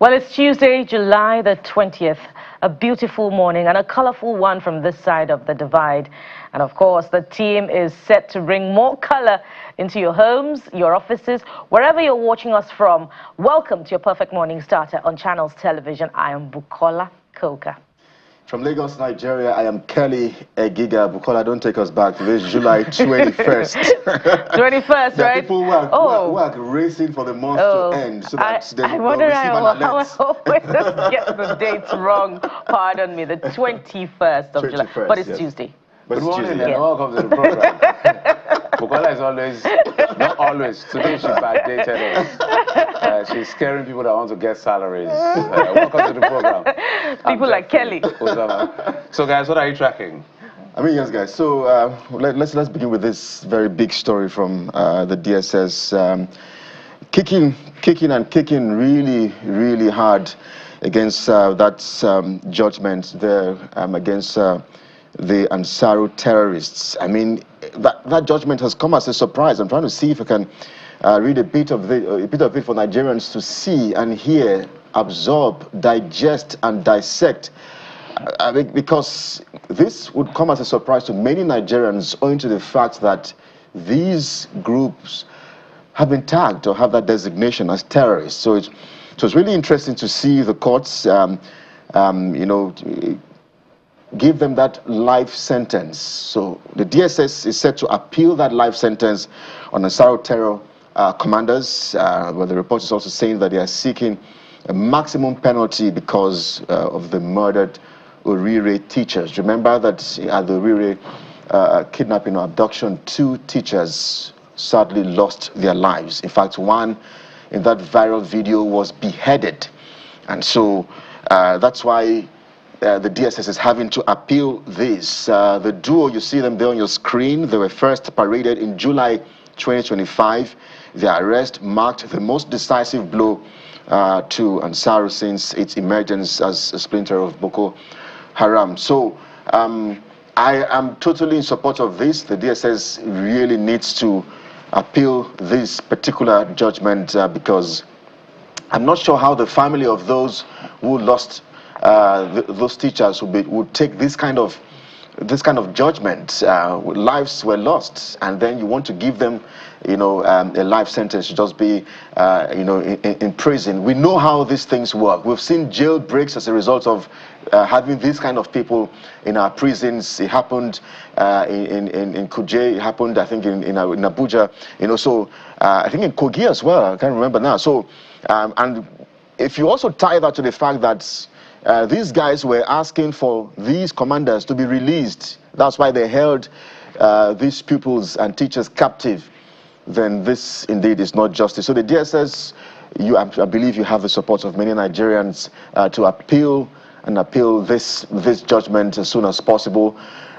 Well, it's Tuesday, July the 20th, a beautiful morning and a colorful one from this side of the divide. And of course, the team is set to bring more color into your homes, your offices, wherever you're watching us from. Welcome to your Perfect Morning Starter on Channels Television. I am Bukola Koka. From Lagos, Nigeria, I am Kelly Egiga. Bukola, don't take us back. Today is July 21st. 21st, right? People who are racing for the month to end. So that I wonder how I always get the dates wrong. Pardon me, the 21st of July. But it's Tuesday. Good morning and welcome to the program. Bukola is always, not always, today she's backdated us. She's scaring people that want to get salaries. Welcome to the program. People like Kelly. So guys, what are you tracking? Yes guys, so let's begin with this very big story from the DSS. Kicking really hard against that judgment there against the Ansaru terrorists. That judgment has come as a surprise. I'm trying to see if I can read a bit of it for Nigerians to see and hear, absorb, digest and dissect. Because this would come as a surprise to many Nigerians owing to the fact that these groups have been tagged or have that designation as terrorists. So it was really interesting to see the courts, give them that life sentence. So the DSS is set to appeal that life sentence on Ansaro terror commanders, but the report is also saying that they are seeking a maximum penalty because of the murdered Orire teachers. Remember that at the Orire kidnapping or abduction, 2 teachers sadly lost their lives. In fact, one in that viral video was beheaded. And so that's why the DSS is having to appeal this. The duo, you see them there on your screen, they were first paraded in July 2025. Their arrest marked the most decisive blow to Ansaru since its emergence as a splinter of Boko Haram. So I am totally in support of this. The DSS really needs to appeal this particular judgment because I'm not sure how the family of those who lost those teachers would take this kind of judgment. Lives were lost, and then you want to give them, a life sentence to just be, in prison. We know how these things work. We've seen jailbreaks as a result of having these kind of people in our prisons. It happened in Kogi. It happened, I think, in Abuja. So I think in Kogi as well. I can't remember now. So and if you also tie that to the fact that these guys were asking for these commanders to be released. That's why they held these pupils and teachers captive. Then this indeed is not justice. So the DSS, I believe you have the support of many Nigerians to appeal this judgment as soon as possible.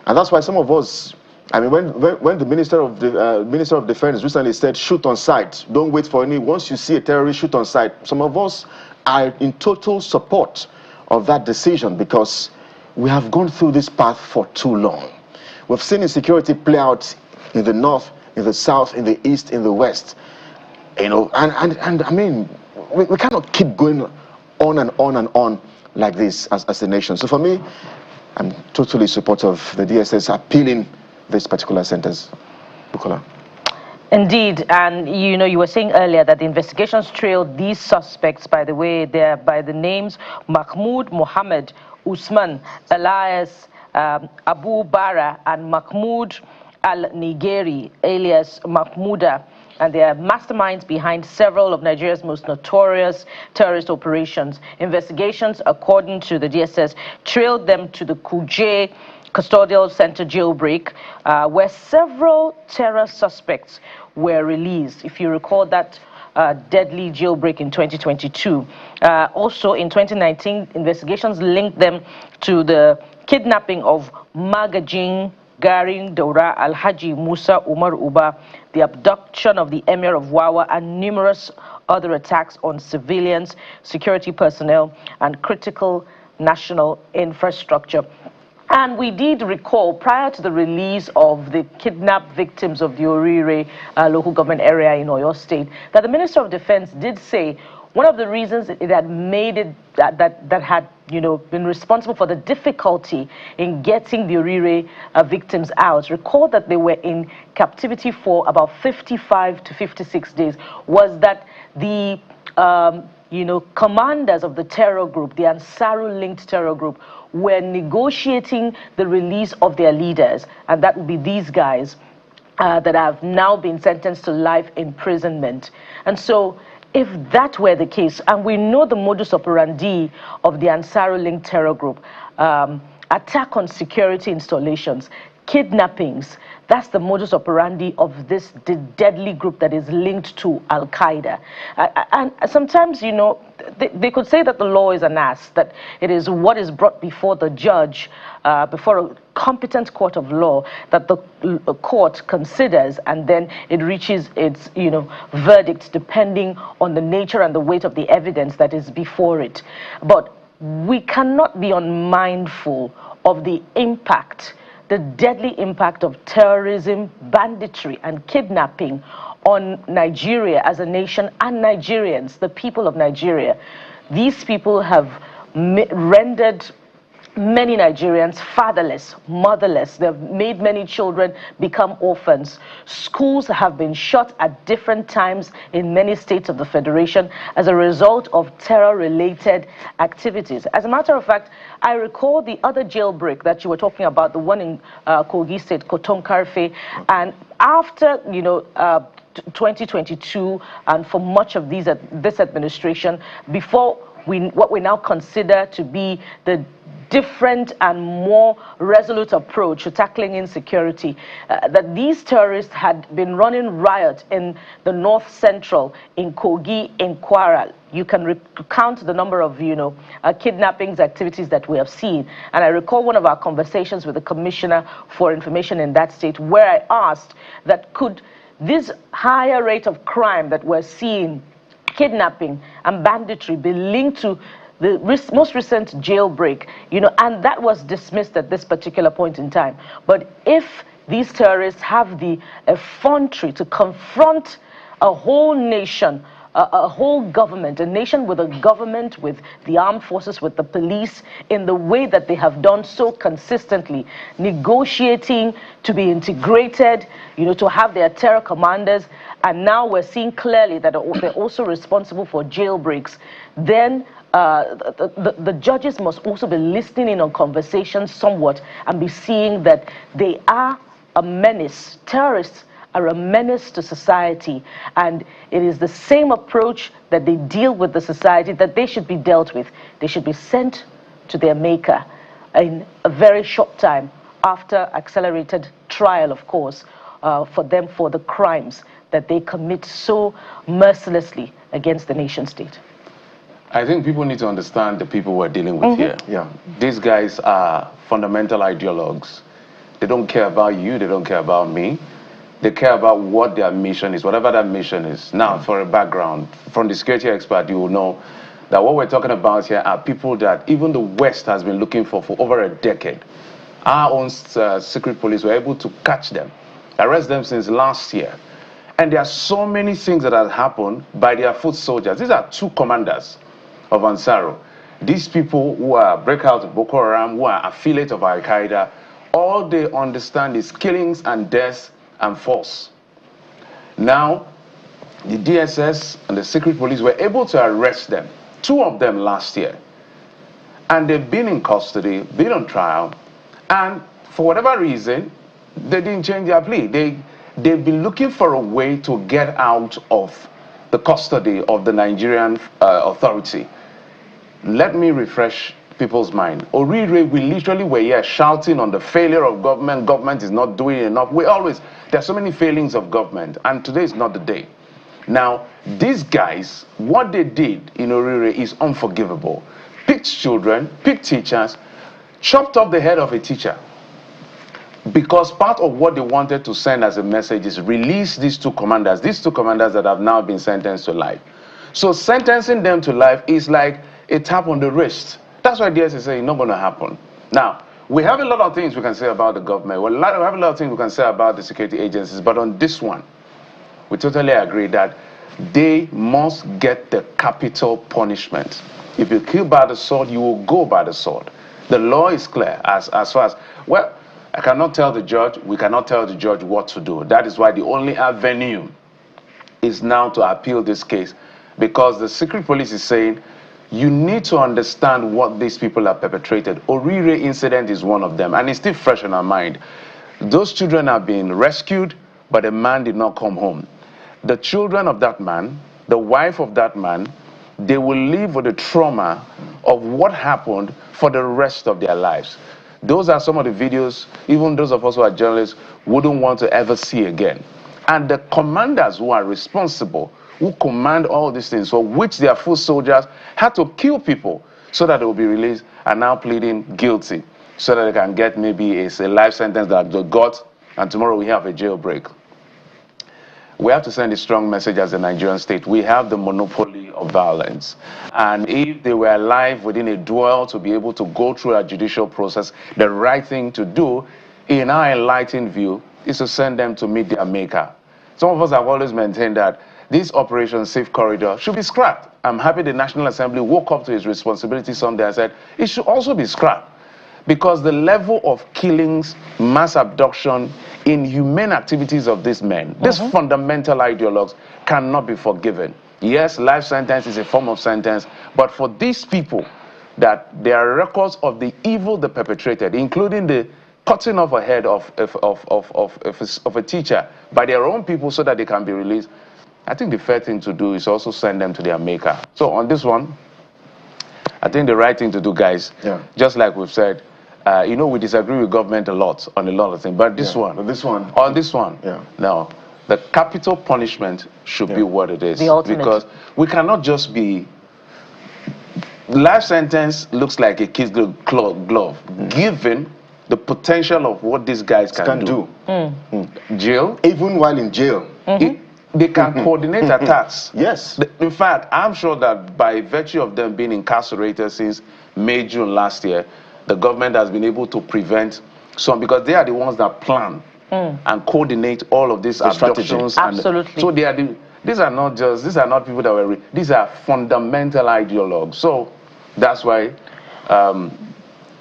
And that's why some of us, when the Minister of Defense recently said, shoot on sight, don't wait for any, once you see a terrorist, shoot on sight. Some of us are in total support of that decision because we have gone through this path for too long. We've seen insecurity play out in the north, in the south, in the east, in the west. We cannot keep going on and on and on like this as a nation. So for me, I'm totally supportive of the DSS appealing this particular sentence. Bukola. Indeed, and you were saying earlier that the investigations trailed these suspects, by the way, they're by the names Mahmoud Mohammed Usman, alias Abu Bara, and Mahmoud Al-Nigeri, alias Mahmouda, and they are masterminds behind several of Nigeria's most notorious terrorist operations. Investigations, according to the DSS, trailed them to the Kuje Custodial Center jailbreak, where several terror suspects were released. If you recall that deadly jailbreak in 2022. Also in 2019, investigations linked them to the kidnapping of Magajin Garin Daura Alhaji Musa Umar Uba, the abduction of the Emir of Wawa, and numerous other attacks on civilians, security personnel, and critical national infrastructure. And we did recall, prior to the release of the kidnapped victims of the Orire local government area in Oyo State, that the Minister of Defense did say one of the reasons it had made it that had been responsible for the difficulty in getting the Orire victims out. Recall that they were in captivity for about 55 to 56 days. Was that the commanders of the terror group, the Ansaru-linked terror group, were negotiating the release of their leaders, and that would be these guys that have now been sentenced to life imprisonment. And so, if that were the case, and we know the modus operandi of the Ansaru-linked terror group, attack on security installations, kidnappings, that's the modus operandi of this deadly group that is linked to Al-Qaeda. And sometimes, they could say that the law is an ass, that it is what is brought before the judge, before a competent court of law, that the court considers, and then it reaches its, verdict depending on the nature and the weight of the evidence that is before it. But we cannot be unmindful of the impact, the deadly impact of terrorism, banditry, and kidnapping on Nigeria as a nation and Nigerians, the people of Nigeria. These people have rendered many Nigerians fatherless, motherless. They've made many children become orphans. Schools have been shut at different times in many states of the Federation as a result of terror-related activities. As a matter of fact, I recall the other jailbreak that you were talking about, the one in Kogi State, Kotonkarfe, and after, 2022, and for much of this administration, before what we now consider to be the different and more resolute approach to tackling insecurity, that these terrorists had been running riot in the north central, in Kogi, in Kwara. You can recount the number of, kidnappings, activities that we have seen. And I recall one of our conversations with the Commissioner for Information in that state, where I asked that could this higher rate of crime that we're seeing, kidnapping and banditry, be linked to the most recent jailbreak, and that was dismissed at this particular point in time. But if these terrorists have the effrontery to confront a whole nation, a whole government, a nation with a government, with the armed forces, with the police, in the way that they have done so consistently, negotiating to be integrated, to have their terror commanders, and now we're seeing clearly that they're also responsible for jailbreaks, then the judges must also be listening in on conversations somewhat and be seeing that they are a menace. Terrorists are a menace to society, and it is the same approach that they deal with the society that they should be dealt with. They should be sent to their maker in a very short time, after accelerated trial, of course, for them for the crimes that they commit so mercilessly against the nation state. I think people need to understand the people we're dealing with here. Yeah. These guys are fundamental ideologues. They don't care about you, they don't care about me. They care about what their mission is, whatever that mission is. Now, for a background, from the security expert, you will know that what we're talking about here are people that even the West has been looking for over a decade. Our own secret police were able to catch them, arrest them since last year. And there are so many things that have happened by their foot soldiers. These are two commanders of Ansaru. These people who are breakout of Boko Haram, who are affiliates of Al-Qaeda, all they understand is killings and deaths and force. Now, the DSS and the secret police were able to arrest them, two of them last year. And they've been in custody, been on trial, and for whatever reason, they didn't change their plea. They've been looking for a way to get out of the custody of the Nigerian authority. Let me refresh people's mind. Orire, we literally were here shouting on the failure of government. Government is not doing enough. There are so many failings of government, and today is not the day. Now, these guys, what they did in Orire is unforgivable. Picked children, picked teachers, chopped off the head of a teacher. Because part of what they wanted to send as a message is release these two commanders that have now been sentenced to life. So sentencing them to life is like a tap on the wrist. That's why DSS is saying it's not going to happen. Now, we have a lot of things we can say about the government. We have a lot of things we can say about the security agencies. But on this one, we totally agree that they must get the capital punishment. If you kill by the sword, you will go by the sword. The law is clear as far as, well, I cannot tell the judge, we cannot tell the judge what to do. That is why the only avenue is now to appeal this case, because the secret police is saying, you need to understand what these people have perpetrated. Orire incident is one of them, and it's still fresh in our mind. Those children have been rescued, but the man did not come home. The children of that man, the wife of that man, they will live with the trauma of what happened for the rest of their lives. Those are some of the videos, even those of us who are journalists, wouldn't want to ever see again. And the commanders who are responsible, who command all these things, for which their foot soldiers had to kill people so that they will be released, are now pleading guilty so that they can get maybe a life sentence that they got, and tomorrow we have a jailbreak. We have to send a strong message as the Nigerian state. We have the monopoly of violence. And if they were alive within a duel to be able to go through a judicial process, the right thing to do, in our enlightened view, is to send them to meet their maker. Some of us have always maintained that this Operation Safe Corridor should be scrapped. I'm happy the National Assembly woke up to its responsibility someday and said it should also be scrapped, because the level of killings, mass abduction, inhumane activities of these men, these fundamental ideologues, cannot be forgiven. Yes, life sentence is a form of sentence, but for these people, that there are records of the evil they perpetrated, including the cutting off a head of a teacher by their own people so that they can be released, I think the fair thing to do is also send them to their maker. So on this one, I think the right thing to do, guys, just like we've said, you know, we disagree with government a lot on a lot of things, but this one, on this one, no, the capital punishment should be what it is, because we cannot just be. Life sentence looks like a kid's glove, given the potential of what these guys can do. Jail, even while in jail, they can coordinate attacks. Yes. In fact, I'm sure that by virtue of them being incarcerated since May, June last year, the government has been able to prevent some, because they are the ones that plan and coordinate all of these abductions. Absolutely. So they are these are not people that were, these are fundamental ideologues. So that's why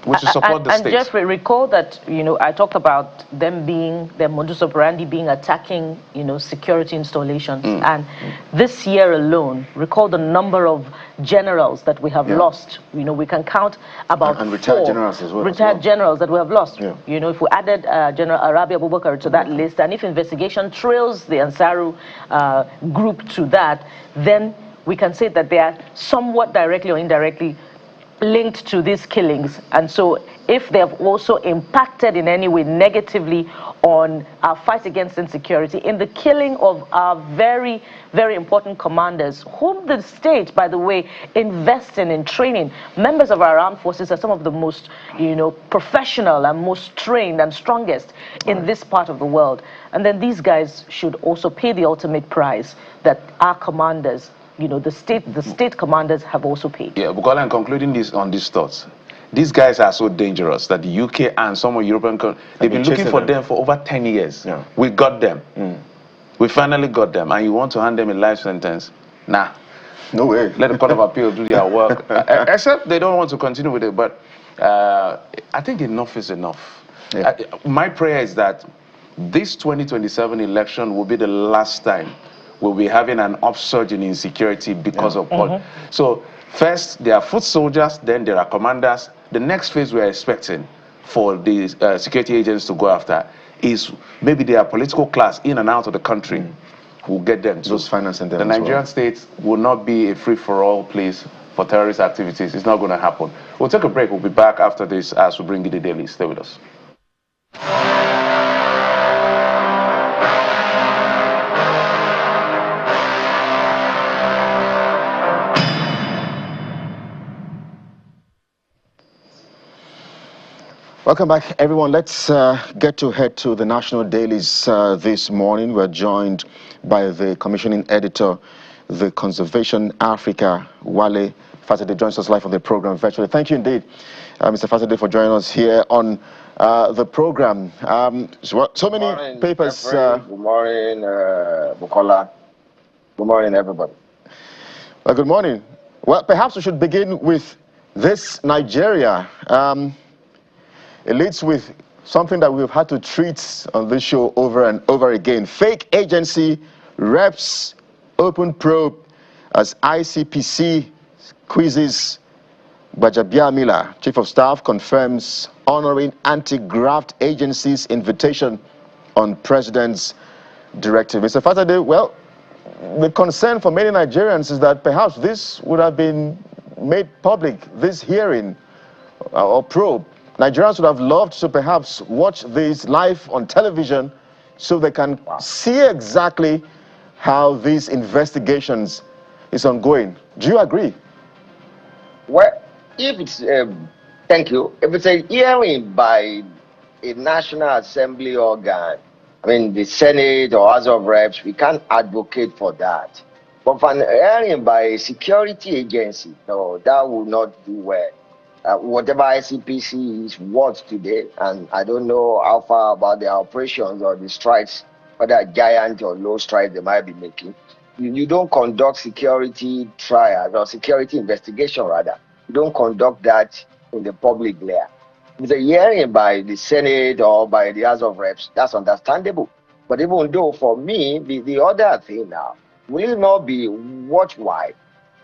we should support the state. And Jeffrey, recall that, you know, I talked about them being, their modus operandi being attacking, you know, security installations. And this year alone, recall the number of generals that we have lost. You know, we can count about and retired generals as well. Retired generals that we have lost. You know, if we added General Arabi Abubakar to that list, and if investigation trails the Ansaru group to that, then we can say that they are somewhat directly or indirectly linked to these killings. And so if they have also impacted in any way negatively on our fight against insecurity, in the killing of our very, very important commanders, whom the state, by the way, invests in training. Members of our armed forces are some of the most, you know, professional and most trained and strongest in this part of the world. And then these guys should also pay the ultimate price that our commanders, you know, the state commanders have also paid. Yeah, Bukola, I'm concluding this on these thoughts. These guys are so dangerous that the UK and some of European countries, they've been looking for them for over 10 years. We got them. We finally got them, and you want to hand them a life sentence? Nah. No way. Let the Court of Appeal do their work. Except they don't want to continue with it, but I think enough is enough. My prayer is that this 2027 election will be the last time we'll be having an upsurge in insecurity because of politics. So first, there are foot soldiers, then there are commanders. The next phase we're expecting for the security agents to go after is maybe their political class in and out of the country. We'll get them. Those financing them. The Nigerian state will not be a free-for-all place for terrorist activities. It's not going to happen. We'll take a break. We'll be back after this as we bring you the daily. Stay with us. Welcome back, everyone. Let's head to the national dailies this morning. We're joined by the commissioning editor, the Conservation Africa, Wale Fasade, joins us live on the program virtually. Thank you indeed, Mr. Fasade, for joining us here on the program. So many papers. Good morning, Bukola. Good morning, everybody. Well, good morning. Well, perhaps we should begin with this Nigeria. It leads with something that we've had to treat on this show over and over again. Fake agency reps open probe as ICPC quizzes Gbajabiamila. Chief of Staff confirms honoring anti-graft agency's invitation on President's directive. Mr. Fatade, well, the concern for many Nigerians is that perhaps this would have been made public, this hearing or probe. Nigerians would have loved to perhaps watch this live on television so they can see exactly how these investigations is ongoing. Do you agree? Well, if it's, thank you, if it's a hearing by a National Assembly organ, I mean the Senate or House of Reps, we can't advocate for that. But for an hearing by a security agency, no, that will not do well. Whatever ICPC is what today, and I don't know how far about their operations or the strikes, whether giant or low strikes they might be making. You don't conduct security trials or security investigation, rather. You don't conduct that in the public glare. If it's a hearing by the Senate or by the House of Reps, that's understandable. But even though for me, the other thing now, will it not be worthwhile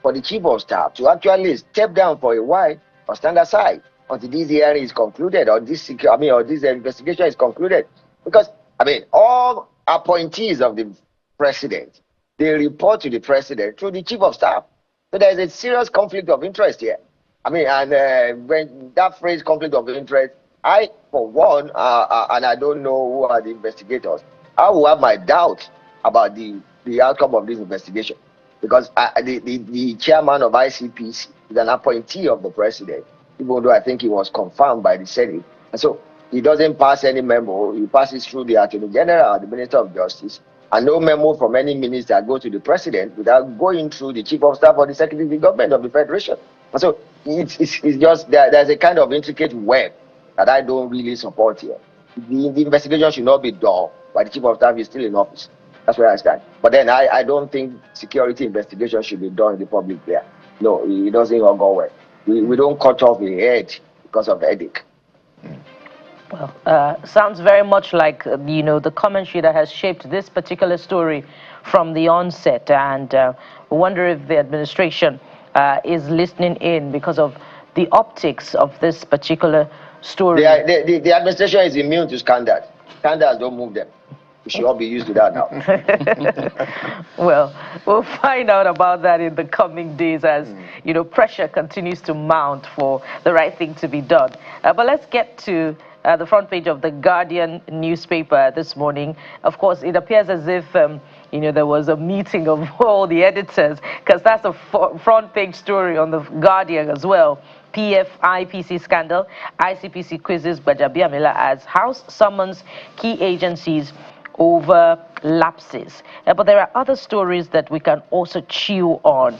for the Chief of Staff to actually step down for a while or stand aside until this hearing is concluded or this investigation is concluded? Because I mean, all appointees of the president, they report to the president through the Chief of Staff. So there's a serious conflict of interest here. I mean, and when that phrase conflict of interest, I, for one, and I don't know who are the investigators, I will have my doubts about the outcome of this investigation. Because the chairman of ICPC is an appointee of the president, even though I think he was confirmed by the Senate. And so he doesn't pass any memo, he passes through the Attorney General or the Minister of Justice, and no memo from any minister goes to the president without going through the Chief of Staff or the Secretary of the Government of the Federation. And so it's just, there's a kind of intricate web that I don't really support here. The investigation should not be done while the Chief of Staff is still in office. That's where I stand. But then I don't think security investigation should be done in the public there. No, it doesn't all go well. We don't cut off the head because of the headache. Well, sounds very much like, the commentary that has shaped this particular story from the onset. And we wonder if the administration is listening in because of the optics of this particular story. The administration is immune to scandals. Scandals don't move them. We should all be used to that now. Well, we'll find out about that in the coming days as, pressure continues to mount for the right thing to be done. But let's get to the front page of the Guardian newspaper this morning. Of course, it appears as if, there was a meeting of all the editors, because that's a front page story on the Guardian as well. PFIPC scandal, ICPC quizzes Gbajabiamila as House summons key agencies over lapses. But there are other stories that we can also chew on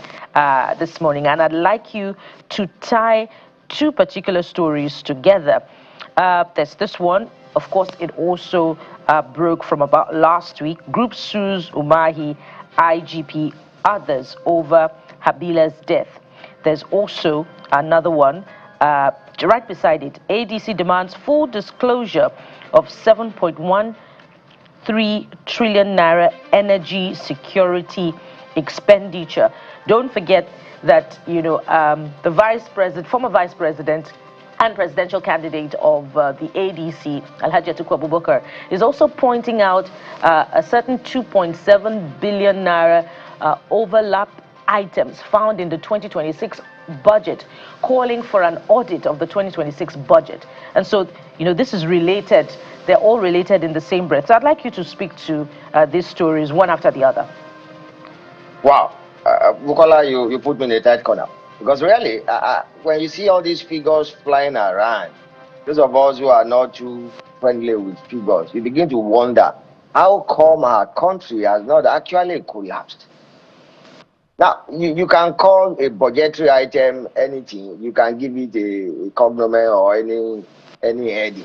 this morning, and I'd like you to tie two particular stories together. There's this one. Of course, it also broke from about last week. Group sues Umahi, IGP, others over Habila's death. There's also another one right beside it. ADC demands full disclosure of 7.13 trillion naira energy security expenditure. Don't forget that the former vice president and presidential candidate of the ADC, Alhaji Atiku Abubakar, is also pointing out a certain 2.7 billion naira overlap items found in the 2026 budget, calling for an audit of the 2026 budget. And so, this is related. They're all related in the same breath. So I'd like you to speak to these stories one after the other. Wow. Bukola, you put me in a tight corner. Because really, when you see all these figures flying around, those of us who are not too friendly with figures, you begin to wonder, how come our country has not actually collapsed? Now, you can call a budgetary item anything. You can give it a cognomen or any heading.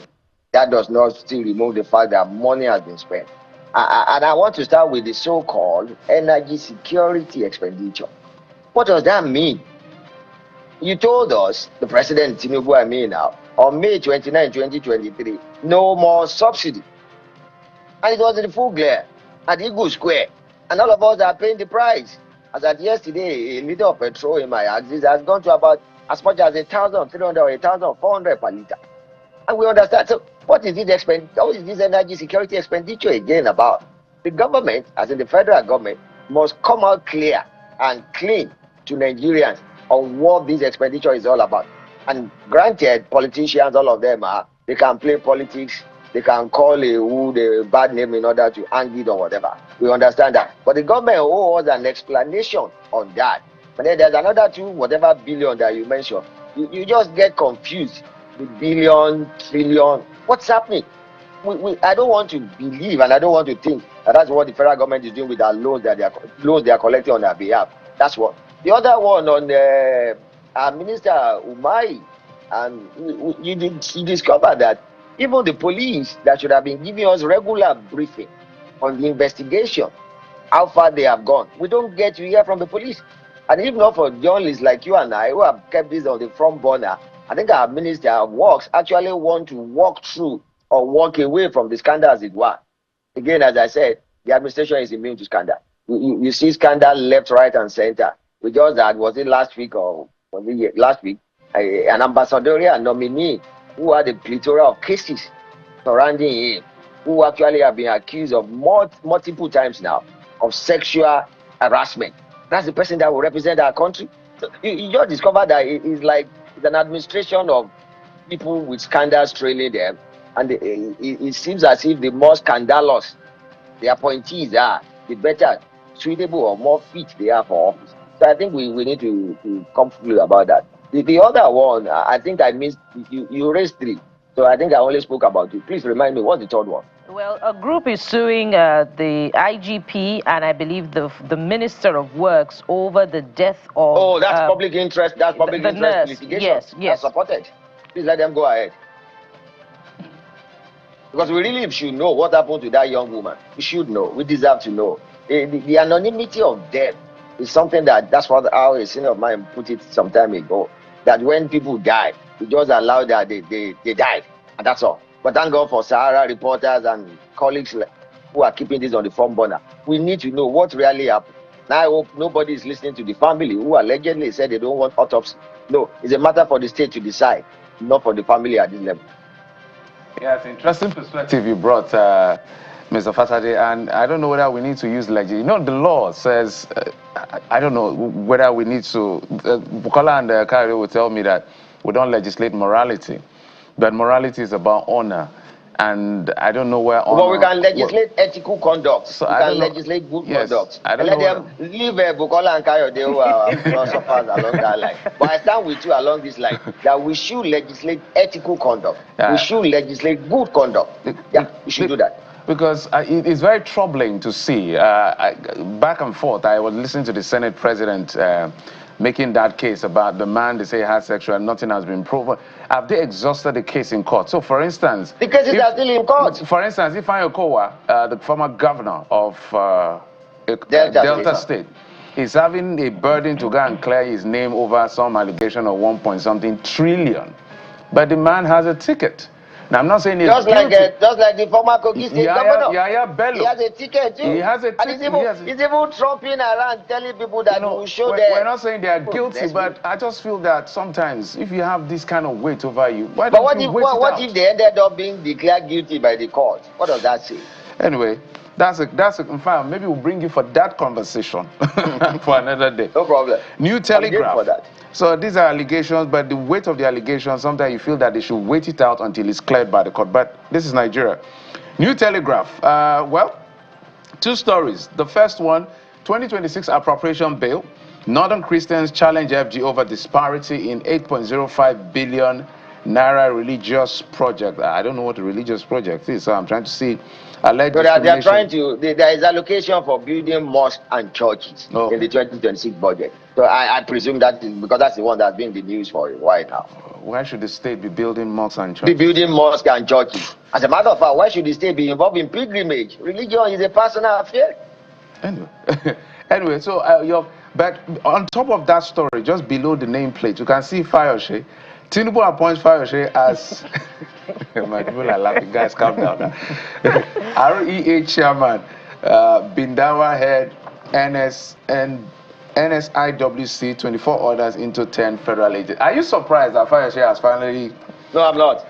That does not still remove the fact that money has been spent. And I want to start with the so-called energy security expenditure. What does that mean? You told us, the President Tinubu, I mean now, on May 29, 2023, no more subsidy. And it was in the full glare at Eagle Square. And all of us are paying the price. As at yesterday, a liter of petrol in my axis has gone to about as much as 1,300 or 1,400 per liter. And we understand. So what is this energy security expenditure again about? The government, as in the federal government, must come out clear and clean to Nigerians on what this expenditure is all about. And granted, politicians, all of them they can play politics, they can call a bad name in order to hang it or whatever. We understand that. But the government owes an explanation on that. And then there's another whatever billion that you mentioned. You just get confused. The billion, trillion, what's happening? I don't want to believe and I don't want to think that that's what the federal government is doing with our loans that they are collecting on their behalf. That's what. The other one on our Minister Umai, and you discovered that even the police that should have been giving us regular briefing on the investigation, how far they have gone, we don't get to hear from the police. And if not for journalists like you and I who have kept this on the front burner, I think our Minister of Works actually want to walk through or walk away from the scandal as it were. Again, as I said, the administration is immune to scandal. You see scandal left, right, and center. We just had, was it last week or was it last week, an ambassadorial nominee who had a plethora of cases surrounding him, who actually have been accused of multiple times now of sexual harassment. That's the person that will represent our country. So you just discover that it's like an administration of people with scandals trailing them, and it seems as if the more scandalous the appointees are, the better suitable or more fit they are for office. So I think we need to come through about that. The other one, I think I missed, you raised three. So I think I only spoke about two. Please remind me, what's the third one? Well, a group is suing the IGP and I believe the Minister of Works over the death of... Oh, that's public interest. That's public interest nurse. litigation. Yes. That's supported. Please let them go ahead. Because we really should know what happened to that young woman. We should know. We deserve to know. The anonymity of death is something that's how a senior of mine put it some time ago. That when people die, we just allow that they died. And that's all. But thank God for Sahara reporters and colleagues who are keeping this on the front burner. We need to know what really happened. Now I hope nobody is listening to the family who allegedly said they don't want autopsy. No, it's a matter for the state to decide, not for the family at this level. Yes, interesting perspective you brought, Mr. Fasade, and I don't know whether we need to use legislation. You know, the law says, I don't know whether we need to, Bukola and Kari will tell me that we don't legislate morality, but morality is about honor. And I don't know where honor... But we can legislate ethical conduct. So we can legislate good conduct. I don't let know them leave Bukola and Kayode who are philosophers along that line. But I stand with you along this line that we should legislate ethical conduct. We should legislate good conduct. We should do that. Because it's very troubling to see. Back and forth, I was listening to the Senate President making that case about the man they say had sexual and nothing has been proven. Have they exhausted the case in court? So, for instance... The cases are still in court. For instance, Ifeanyi Okowa, the former governor of Delta State, is having a burden to go and clear his name over some allegation of 1-point-something trillion. But the man has a ticket. Now, I'm not saying he's just like the former Kogi State governor. Yeah, Bello. He has a ticket too. He has a ticket. And he's even trumping around telling people that he will show them. We're not saying they are guilty, but I just feel that sometimes if you have this kind of weight over you, why don't you wait it out? What if they ended up being declared guilty by the court? What does that say? Anyway, in fact, maybe we'll bring you for that conversation for another day. No problem. New Telegraph. For that. So these are allegations, but the weight of the allegations, sometimes you feel that they should wait it out until it's cleared by the court. But this is Nigeria. New Telegraph. Well, two stories. The first one, 2026 appropriation bill. Northern Christians challenge FG over disparity in 8.05 billion Naira religious project. I don't know what a religious project is, so I'm trying to see alleged So they are trying discrimination. to, there is allocation for building mosques and churches in the 2026 budget. So I presume that is because that's the one that's been in the news for a while now. Why should the state be building mosques and Be churches? building mosques and churches. As a matter of fact, why should the state be involved in pilgrimage? Religion is a personal affair. Anyway, anyway, so but on top of that story, just below the nameplate, you can see Fayoshe. Tinubu appoints Fayoshe as my people are laughing. Guys, calm down. REA chairman, Bindawa head, NSIWC, 24 orders into 10 federal agents. Are you surprised that Fayoshe has finally? No, I'm not.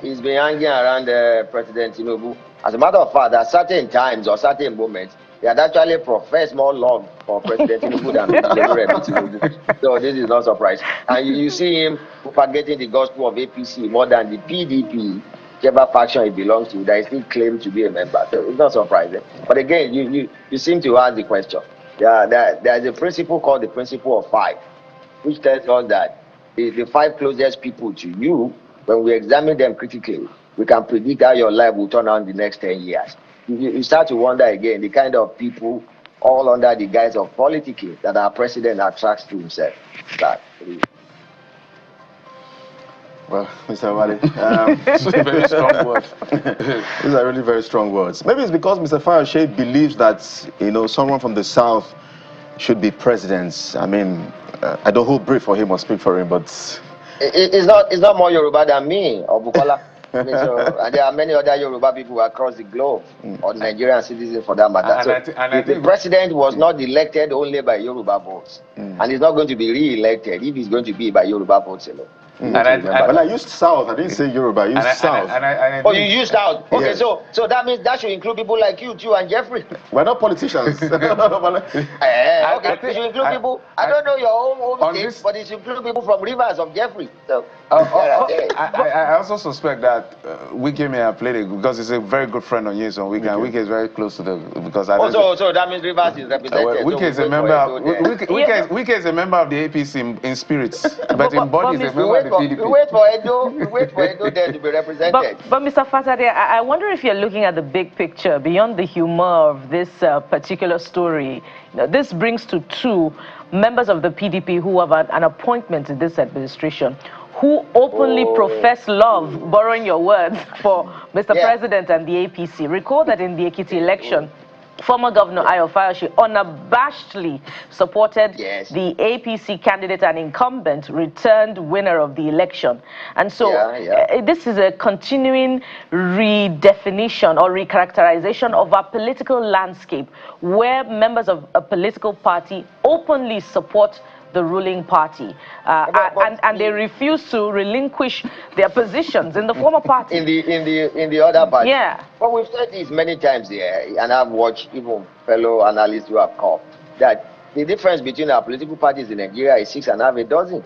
He's been hanging around President Tinubu. As a matter of fact, at certain times or certain moments, he had actually professed more love for President Tinubu than Tinubu. So this is not surprising. And you see him propagating the gospel of APC more than the PDP, whichever faction he belongs to, that he still claims to be a member. So it's not surprising. But again, you seem to ask the question. There's a principle called the principle of 5, which tells us that the 5 closest people to you, when we examine them critically, we can predict how your life will turn out in the next 10 years. You start to wonder again the kind of people all under the guise of politicking that our president attracts to himself. Well, Mr. Wale, Very strong words. these are really very strong words. Maybe it's because Mr. Fayoshe believes that, someone from the South should be president. I mean, I don't hold brief for him or speak for him, but it's not more Yoruba than me or Bukola. And there are many other Yoruba people across the globe, or Nigerian citizens for that matter. The president was not elected only by Yoruba votes, and he's not going to be re-elected if he's going to be by Yoruba votes alone. Well, I used South. I didn't say Yoruba. I used South. Oh, you used South. Okay, Yes. so that means that should include people like you, too, and Jeffrey. We're not politicians. Okay, it should include people. I don't know your home state, but it should include people from Rivers of Jeffrey. So, I also suspect that Wike may have played it because he's a very good friend of yours on Wike, and Wike is very close to the because I. So that means Rivers is represented. Wike is a member. Wike is a member of the APC in spirits, but in body is a member of the PDP. We wait for Edo there to be represented. But Mr. Fatade, I wonder if you're looking at the big picture beyond the humor of this particular story. This brings to 2 members of the PDP who have an appointment in this administration, who openly profess love, borrowing your words, for Mr. President and the APC. Recall that in the Ekiti election, former Governor Ayo Fayoshe unabashedly supported the APC candidate and incumbent, returned winner of the election. And so this is a continuing redefinition or recharacterization of our political landscape, where members of a political party openly support the ruling party, and they refuse to relinquish their positions in the former party. In the other party. Yeah. But we've said this many times here, and I've watched even fellow analysts who have come, that the difference between our political parties in Nigeria is 6 and a half a dozen.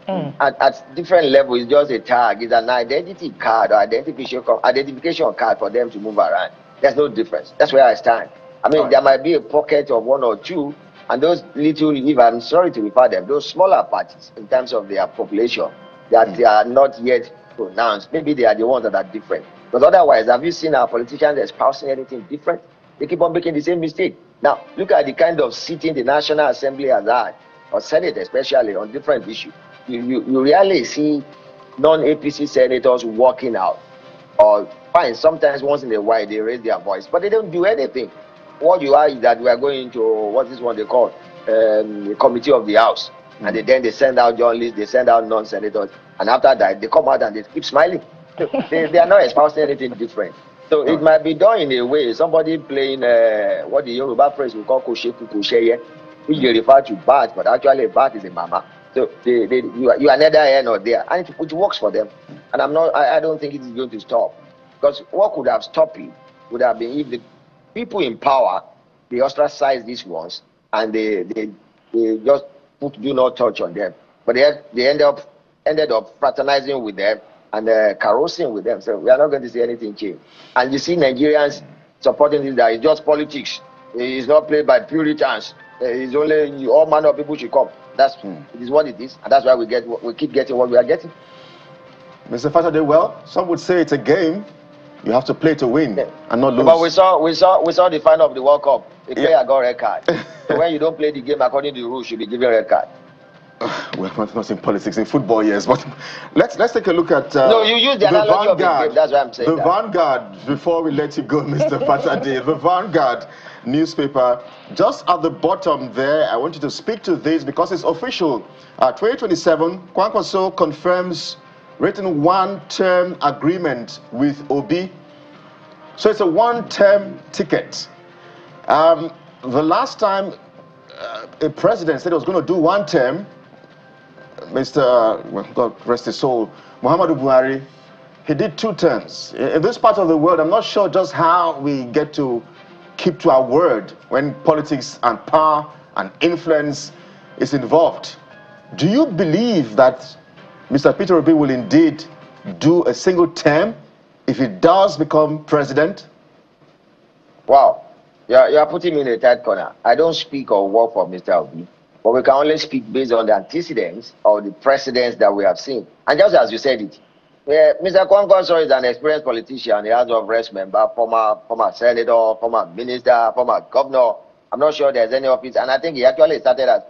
At different levels, it's just a tag. It's an identity card or identification card for them to move around. There's no difference. That's where I stand. I mean, there might be a pocket of 1 or 2, and those little, if I'm sorry to refer them, those smaller parties in terms of their population, that they are not yet pronounced. Maybe they are the ones that are different. Because otherwise, have you seen our politicians espousing anything different? They keep on making the same mistake. Now, look at the kind of sitting the National Assembly has had, or Senate especially, on different issues. You rarely see non-APC senators walking out. Or fine, sometimes once in a while they raise their voice, but they don't do anything. What you are is that we are going into what is what they call the committee of the House, and then they send out journalists, they send out non-senators, and after that they come out and they keep smiling. they are not espousing anything different. So it might be done in a way, somebody playing what the Yoruba phrase we call kosheku kosheye, which they refer to bat, but actually bat is a mama. So you are neither here nor there, and it works for them. And I don't think it is going to stop, because what could have stopped it would have been if the people in power, they ostracize these ones, and they just put do not touch on them. But they ended up fraternizing with them and carousing with them. So we are not going to see anything change. And you see Nigerians supporting this, that it's just politics. It's not played by Puritans. It's only all manner of people should come. It is what it is, and that's why we keep getting what we are getting. Mr. Saturday, well, some would say it's a game. You have to play to win and not lose. But we saw the final of the World Cup. A player got red card. So when you don't play the game according to the rules, you'll be given red card. Well, not in politics, in football, yes. But let's take a look at no, you use the analogy of the game. That's why I'm saying the Vanguard. Before we let you go, Mr. Saturday, the Vanguard newspaper, just at the bottom there, I want you to speak to this because it's official. 2027, Kwankwaso confirms written one-term agreement with Obi. So it's a one-term ticket. The last time a president said he was going to do one term, Mr. God rest his soul, Muhammadu Buhari, he did 2 terms. In this part of the world, I'm not sure just how we get to keep to our word when politics and power and influence is involved. Do you believe that Mr. Peter Obi will indeed do a single term if he does become president? Wow, you are putting me in a tight corner. I don't speak or work for Mr. Obi, but we can only speak based on the antecedents or the precedents that we have seen. And just as you said it, Mr. Kwankwaso is an experienced politician, a House of Reps member, former senator, former minister, former governor. I'm not sure there's any office, and I think he actually started as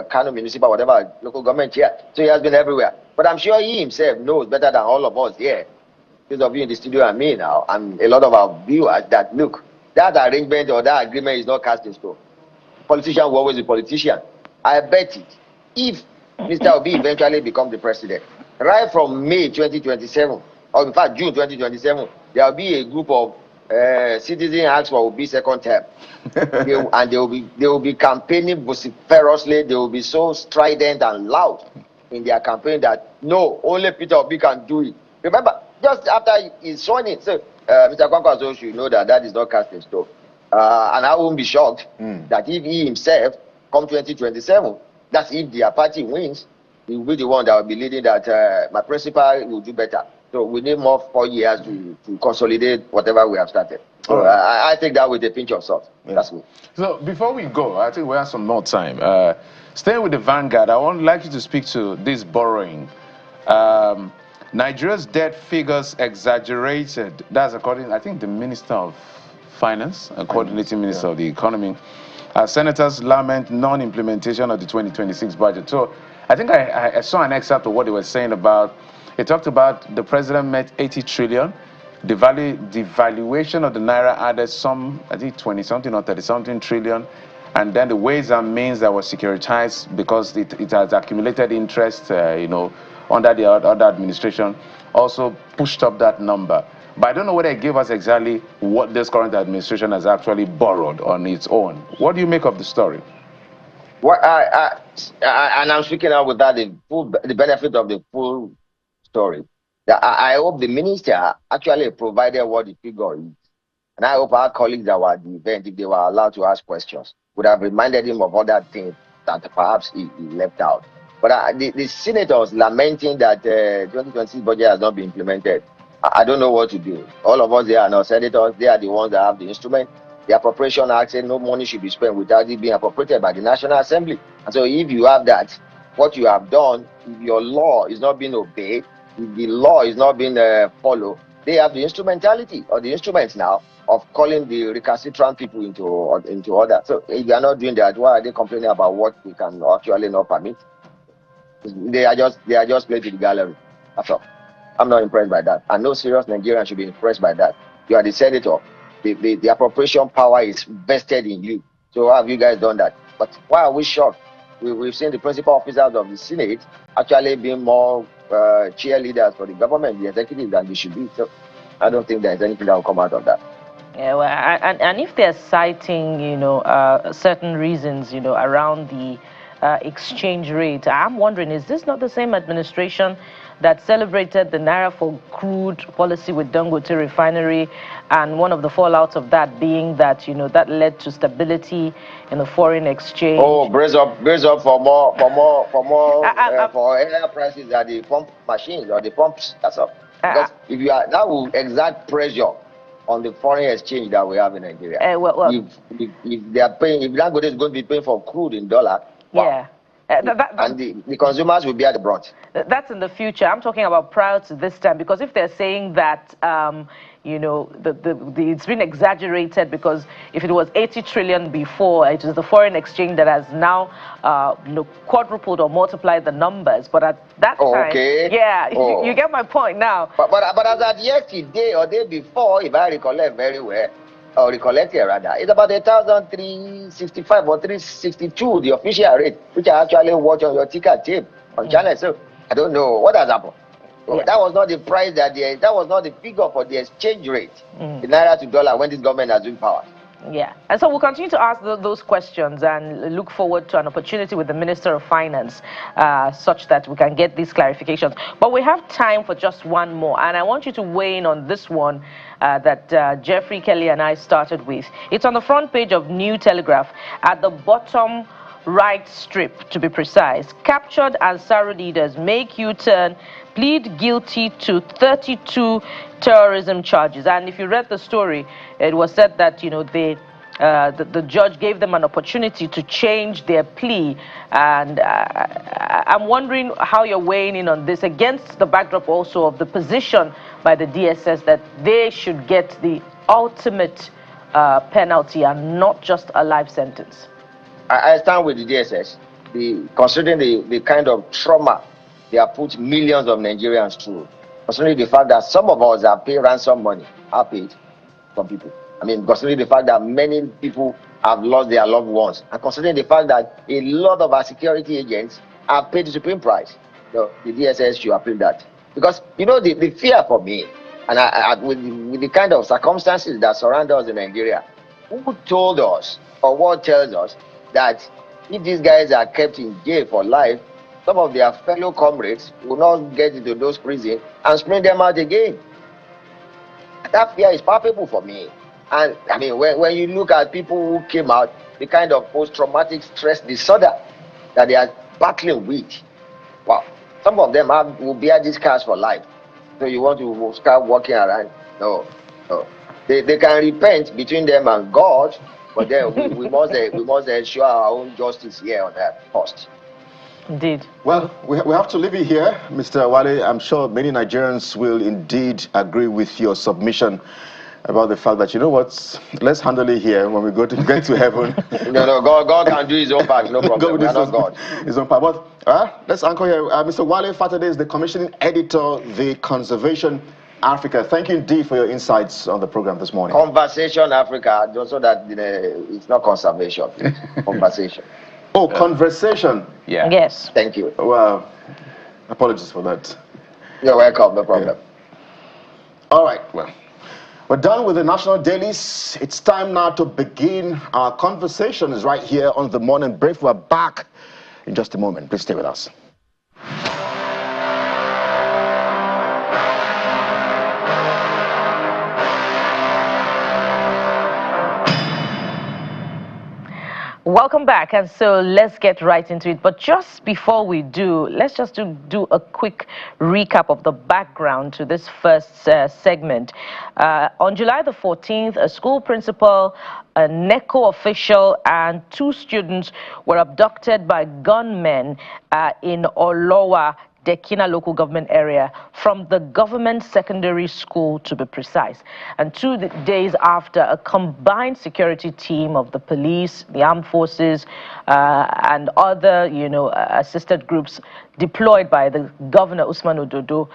Kano municipal, whatever, local government chair. So he has been everywhere. But I'm sure he himself knows better than all of us here, those of you in the studio and me now, and a lot of our viewers, that look, that arrangement or that agreement is not cast in stone. Politician will always be politician. I bet it, if Mr. Obi eventually becomes the president, right from May 2027, or in fact June 2027, there will be a group of citizens ask for Obi's second term. And they will be campaigning vociferously. They will be so strident and loud in their campaign that no, only Peter Obi can do it. Remember, just after he's sworn in, so Mr. Kwankwaso should know that that is not cast in stone. And I won't be shocked that if he himself come 2027, that's if their party wins, he will be the one that will be leading that my principal will do better. So we need more 4 years to consolidate whatever we have started. So I take that with a pinch of salt. Yeah. That's me. So before we go, I think we have some more time. Staying with the Vanguard, I would like you to speak to this borrowing. Nigeria's debt figures exaggerated. That's according, I think, the Minister of Finance, coordinating Minister of the Economy. Senators lament non-implementation of the 2026 budget. So I think I saw an excerpt of what they were saying about. It talked about the president met 80 trillion. The valuation of the naira added some, I think 20-something or 30-something trillion. And then the ways and means that was securitized because it has accumulated interest, under the other administration, also pushed up that number. But I don't know whether it gave us exactly what this current administration has actually borrowed on its own. What do you make of the story? Well, and I'm speaking out without the benefit of the full story. I hope the minister actually provided what the figure is. And I hope our colleagues that were at the event, if they were allowed to ask questions, would have reminded him of other things that perhaps he left out. But the senators lamenting that 2026 budget has not been implemented, I don't know what to do. All of us, they are not senators. They are the ones that have the instrument. The Appropriation Act said no money should be spent without it being appropriated by the National Assembly. And so if you have that, what you have done, if your law is not being obeyed, if the law is not being followed, they have the instrumentality or the instruments now of calling the recalcitrant people into order. So if they are not doing that, why are they complaining about what we can actually not permit? They are just playing to the gallery. That's all. I'm not impressed by that. And no serious Nigerian should be impressed by that. You are the senator. The appropriation power is vested in you. So how have you guys done that? But why are we shocked? We've seen the principal officers of the Senate actually being more cheerleaders for the government, the executive, than they should be. So I don't think there's anything that will come out of that. Yeah, well, and if they're citing, certain reasons, around the exchange rate, I'm wondering, is this not the same administration that celebrated the Naira for crude policy with Dangote refinery, and one of the fallouts of that being that, that led to stability in the foreign exchange? Oh, brace up for higher prices at the pump machines or the pumps. That's all. Because if you are, that will exert pressure on the foreign exchange that we have in Nigeria. Well, if they are paying, if Dangote is going to be paying for crude in dollar, wow. Yeah. and the consumers will be at the brunt. That's in the future. I'm talking about prior to this time, because if they're saying that, you know, it's been exaggerated, because if it was 80 trillion before, it is the foreign exchange that has now you know, quadrupled or multiplied the numbers. But at that time, yeah, you get my point now. But as at yesterday or day before, if I recollect very well, or recollect it rather, it's about 1,365 or 362, the official rate, which I actually watch on your ticker tape on channel. So I don't know what has happened. So that was not the price that was not the figure for the exchange rate, the naira to dollar, when this government has been power. Yeah, and so we'll continue to ask those questions and look forward to an opportunity with the Minister of Finance such that we can get these clarifications. But we have time for just one more, and I want you to weigh in on this one that Jeffrey Kelly and I started with. It's on the front page of New Telegraph at the bottom right strip, to be precise. Captured Ansari leaders make U-turn, plead guilty to 32 terrorism charges. And if you read the story, it was said that, you know, the judge gave them an opportunity to change their plea. And I'm wondering how you're weighing in on this, against the backdrop also of the position by the DSS that they should get the ultimate penalty and not just a life sentence. I stand with the DSS, considering the kind of trauma they have put millions of Nigerians through, considering the fact that some of us have paid ransom money, have paid some people. I mean, considering the fact that many people have lost their loved ones, and considering the fact that a lot of our security agents have paid the supreme price, the DSS should appeal that. Because, you know, the fear for me, and with the kind of circumstances that surround us in Nigeria, who told us, or what tells us, that if these guys are kept in jail for life, some of their fellow comrades will not get into those prisons and spring them out again? That fear is palpable for me. And I mean, when you look at people who came out, the kind of post-traumatic stress disorder that they are battling with, wow, some of them will bear these scars for life. So you want to start walking around? No. They can repent between them and God, but then we must ensure our own justice here on that first. Indeed. Well, we have to leave it here, Mr. Wale. I'm sure many Nigerians will indeed agree with your submission about the fact that, you know what, let's handle it here when we get to heaven. No, God can do his own part, no problem. We're not God. His own part. But let's anchor here. Mr. Wale Fatade is the commissioning editor, The Conservation Africa. Thank you indeed for your insights on the program this morning. Conversation Africa, just so that it's not conservation, conversation. Oh, conversation. Yeah. Yes. Thank you. Well, apologies for that. You're welcome, no problem. Yeah. All right, well, we're done with the national dailies. It's time now to begin our conversations right here on the Morning Brief. We're back in just a moment. Please stay with us. Welcome back, and so let's get right into it. But just before we do, let's just do a quick recap of the background to this first segment. On July the 14th, a school principal, a NECO official, and 2 students were abducted by gunmen in Olowa, Dekina local government area, from the government secondary school, to be precise. And 2 days after, a combined security team of the police, the armed forces, and other, assisted groups deployed by the governor, Usman Ododo,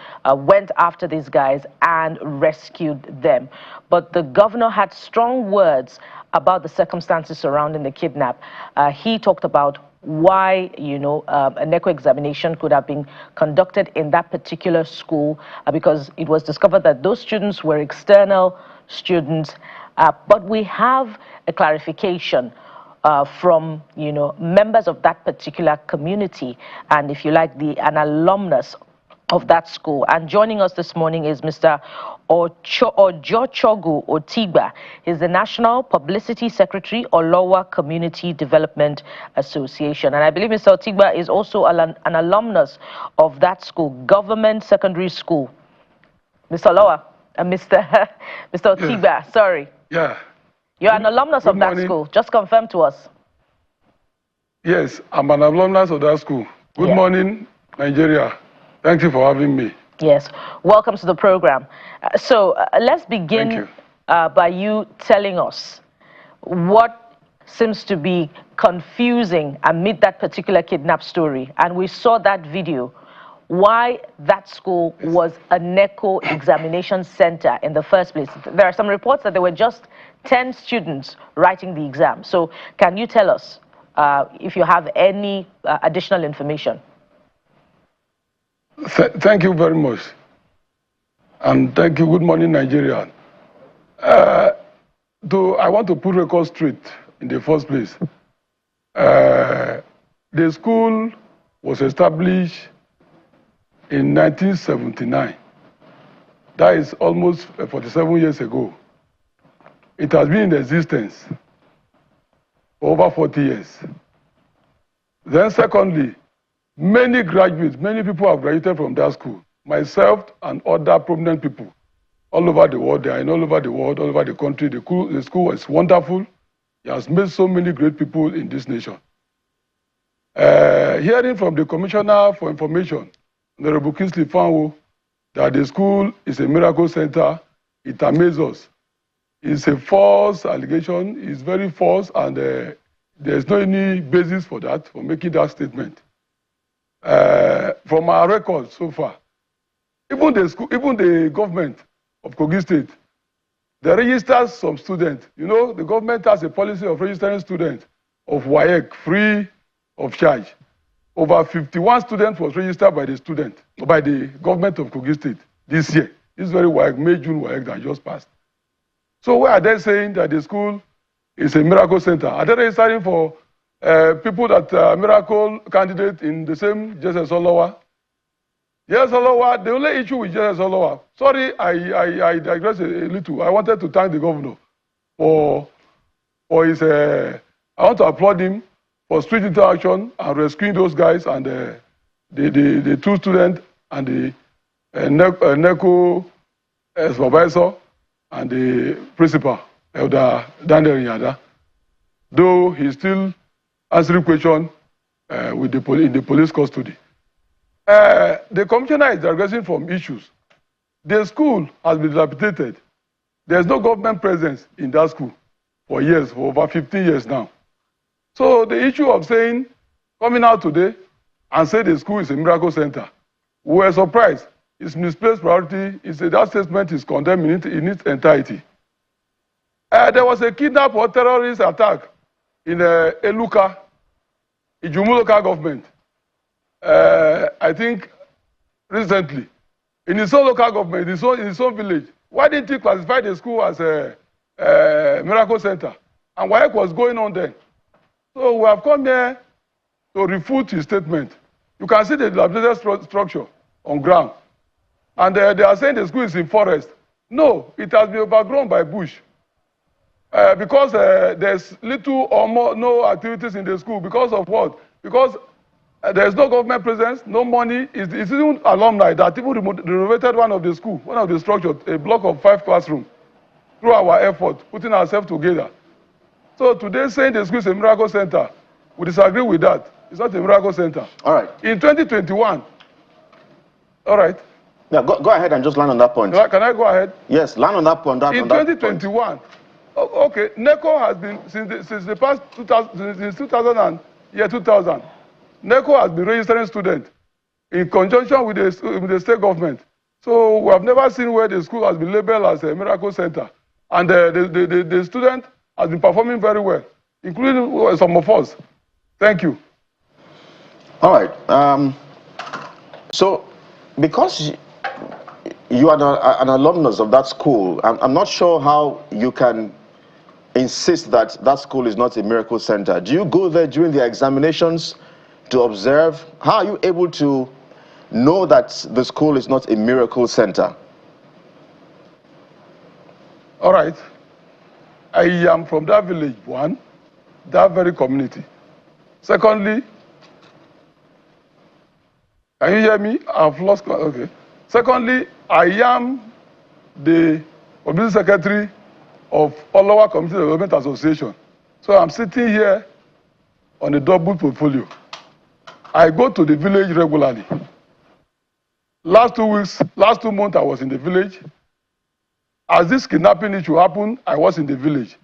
went after these guys and rescued them. But the governor had strong words about the circumstances surrounding the kidnap. He talked about why, a NECO examination could have been conducted in that particular school, because it was discovered that those students were external students. But we have a clarification from, members of that particular community, and if you like, an alumnus of that school. And joining us this morning is Mr. Ojochogu Otigba. He's the National Publicity Secretary, Olowa Community Development Association. And I believe Mr. Otigba is also an alumnus of that school, Government Secondary School. Mr. Olowa, Mr. Otigba, sorry. Yeah. You're an alumnus of that school. Just confirm to us. Yes, I'm an alumnus of that school. Good morning, Nigeria. Thank you for having me. Yes, welcome to the program. Let's begin by you telling us what seems to be confusing amid that particular kidnap story. And we saw that video, why that school was a NECO examination center in the first place. There are some reports that there were just 10 students writing the exam. So can you tell us if you have any additional information? Thank you very much. And thank you. Good morning, Nigeria. I want to put record straight in the first place. The school was established in 1979. That is almost 47 years ago. It has been in existence for over 40 years. Then secondly, many graduates, many people have graduated from that school. Myself and other prominent people all over the world, they are in all over the world, all over the country. The school is wonderful. It has made so many great people in this nation. Hearing from the Commissioner for Information, Honorable Kingsley Fanwo, that the school is a miracle center, it amazes us. It's a false allegation. It's very false, and there's no any basis for that, for making that statement. From our records so far, even the government of Kogi State, they register some students. You know, the government has a policy of registering students of WAEC free of charge. Over 51 students was registered by the government of Kogi State this year. This very WAEC, May, June WAEC that just passed. So why are they saying that the school is a miracle center? Are they registering for people that are miracle candidates in the same JSS Olowa? JSS Olowa, the only issue with JSS Olowa, sorry, I digress a little. I wanted to thank the governor for his, I want to applaud him for street interaction and rescuing those guys and the two students and the NECO supervisor and the principal, Elder Daniel Yada, though he's still answering questions in the police custody. The commissioner is digressing from issues. The school has been dilapidated. There's no government presence in that school for years, for over 15 years now. So the issue of saying, coming out today and say the school is a miracle center, we were surprised. It's misplaced priority. That statement is condemned in its entirety. There was a kidnap or terrorist attack in Eluka, Ijumu local government. I think recently, in his own local government, in his own village. Why didn't he classify the school as a miracle center? And what was going on there? So we have come here to refute his statement. You can see the dilapidated structure on ground. And they are saying the school is in forest. No, it has been overgrown by bush. Because there's little or no activities in the school. Because of what? Because there's no government presence, no money. It's even alumni that even renovated one of the school, one of the structures, a block of 5 classrooms, through our effort, putting ourselves together. So today saying the school is a miracle center, we disagree with that. It's not a miracle center. All right. In 2021, all right. Yeah, go ahead and just land on that point. Can I go ahead? Yes, land on that point. In 2021, okay, NECO has been, since the past 2000, since 2000 and year 2000, NECO has been registering students in conjunction with the state government. So we have never seen where the school has been labeled as a miracle center. And the student has been performing very well, including some of us. Thank you. All right. So, because you are an alumnus of that school, I'm not sure how you can insist that that school is not a miracle center. Do you go there during the examinations to observe? How are you able to know that the school is not a miracle center? All right. I am from that village, one, that very community. Secondly, can you hear me? I've lost, okay. Secondly, I am the publicity secretary of Olowa Community Development Association. So I'm sitting here on a double portfolio. I go to the village regularly. Last 2 weeks, last 2 months, I was in the village. As this kidnapping issue happened, I was in the village.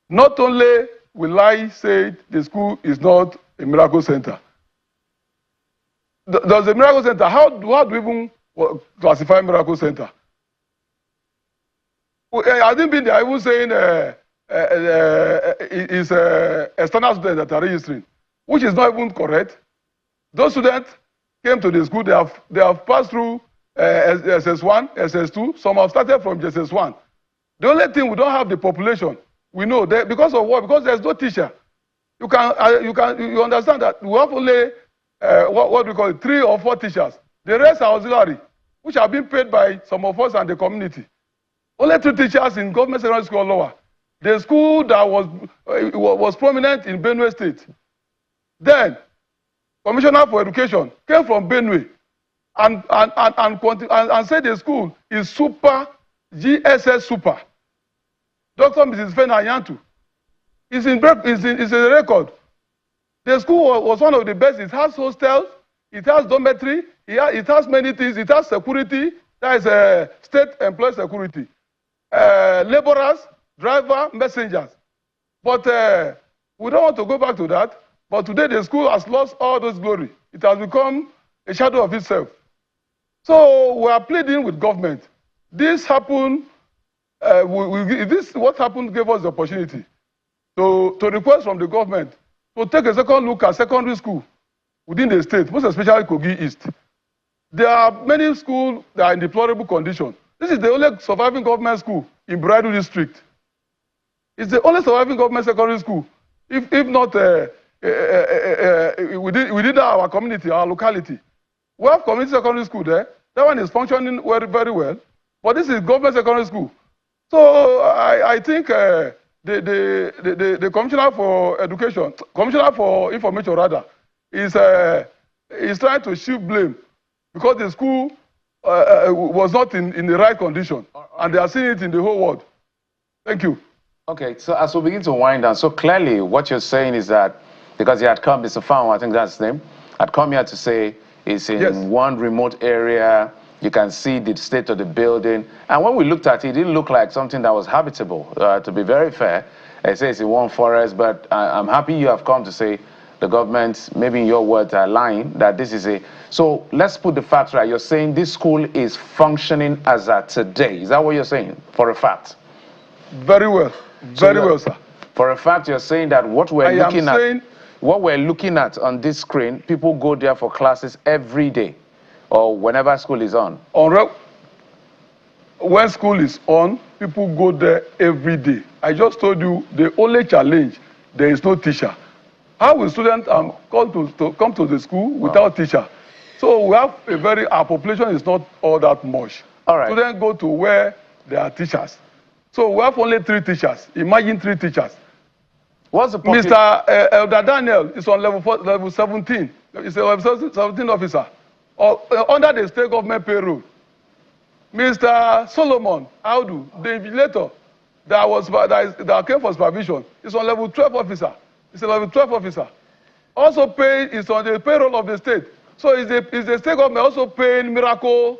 Not only will I say the school is not a miracle center. Does a miracle center, how do we even classify miracle center? I didn't been there, I was saying it's external students that are registering, which is not even correct. Those students came to the school, they have passed through SS1, SS2, some have started from SS1. The only thing, we don't have the population. We know that because of what? Because there's no teacher. You understand that we have only what we call it, 3 or 4 teachers. The rest are auxiliary, which are being paid by some of us and the community. Only 2 teachers in government secondary school or lower. The school that was prominent in Benue State. Then, Commissioner for Education came from Benue and said the school is super, GSS super. Dr. Mrs. Fena Yantu. It's in the record. The school was one of the best. It has hostels, it has dormitory, it has many things, it has security, that is state employee security. Laborers, driver, messengers. But we don't want to go back to that. But today the school has lost all those glory. It has become a shadow of itself. So we are pleading with government. This happened, what happened gave us the opportunity to request from the government to take a second look at secondary school within the state, most especially Kogi East. There are many schools that are in deplorable condition. This is the only surviving government school in Bridal District. It's the only surviving government secondary school. If not within our community, our locality. We have community secondary school there. That one is functioning very well. But this is government secondary school. So I think the Commissioner for Education, Commissioner for Information rather, is trying to shift blame because the school was not in the right condition. And they are seeing it in the whole world. Thank you. Okay, so as we begin to wind down, so clearly what you're saying is that, because he had come, Mr. Fan, I think that's his name, had come here to say it's in one remote area, you can see the state of the building. And when we looked at it, it didn't look like something that was habitable, to be very fair. It says in one forest, but I'm happy you have come to say the government, maybe in your words, are lying, that this is a... So let's put the facts right. You're saying this school is functioning as at today. Is that what you're saying, for a fact? Very well. Very well, sir. For a fact, you're saying that what we're looking at on this screen, people go there for classes every day or whenever school is on. When school is on, people go there every day. I just told you the only challenge, there is no teacher. How will students come to the school without teacher? So we have our population is not all that much. All right. Students go to where there are teachers. So we have only 3 teachers. Imagine 3 teachers. What's the Mr. Elder Daniel is on level 17. He's a level 17 officer under the state government payroll. Mr. Solomon Audu, the invigilator that came for supervision, is on level 12 officer. He's a level 12 officer. Also is on the payroll of the state. So is the state government also paying miracle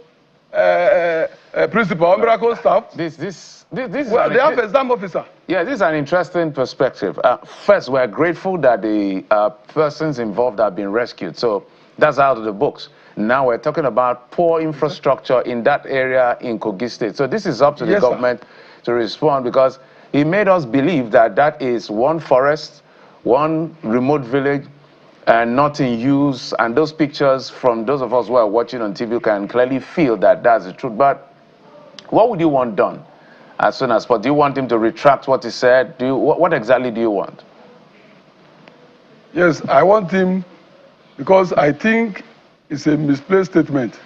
principal or miracle staff? They have exam officer. Yeah, this is an interesting perspective. First, we're grateful that the persons involved have been rescued. So that's out of the books. Now we're talking about poor infrastructure in that area in Kogi State. So this is up to the government to respond, because he made us believe that that is one forest, one remote village, and not in use. And those pictures from those of us who are watching on TV can clearly feel that that's the truth. But what would you want done as soon as possible? Do you want him to retract what he said? What exactly do you want? Yes, I want him, because I think it's a misplaced statement.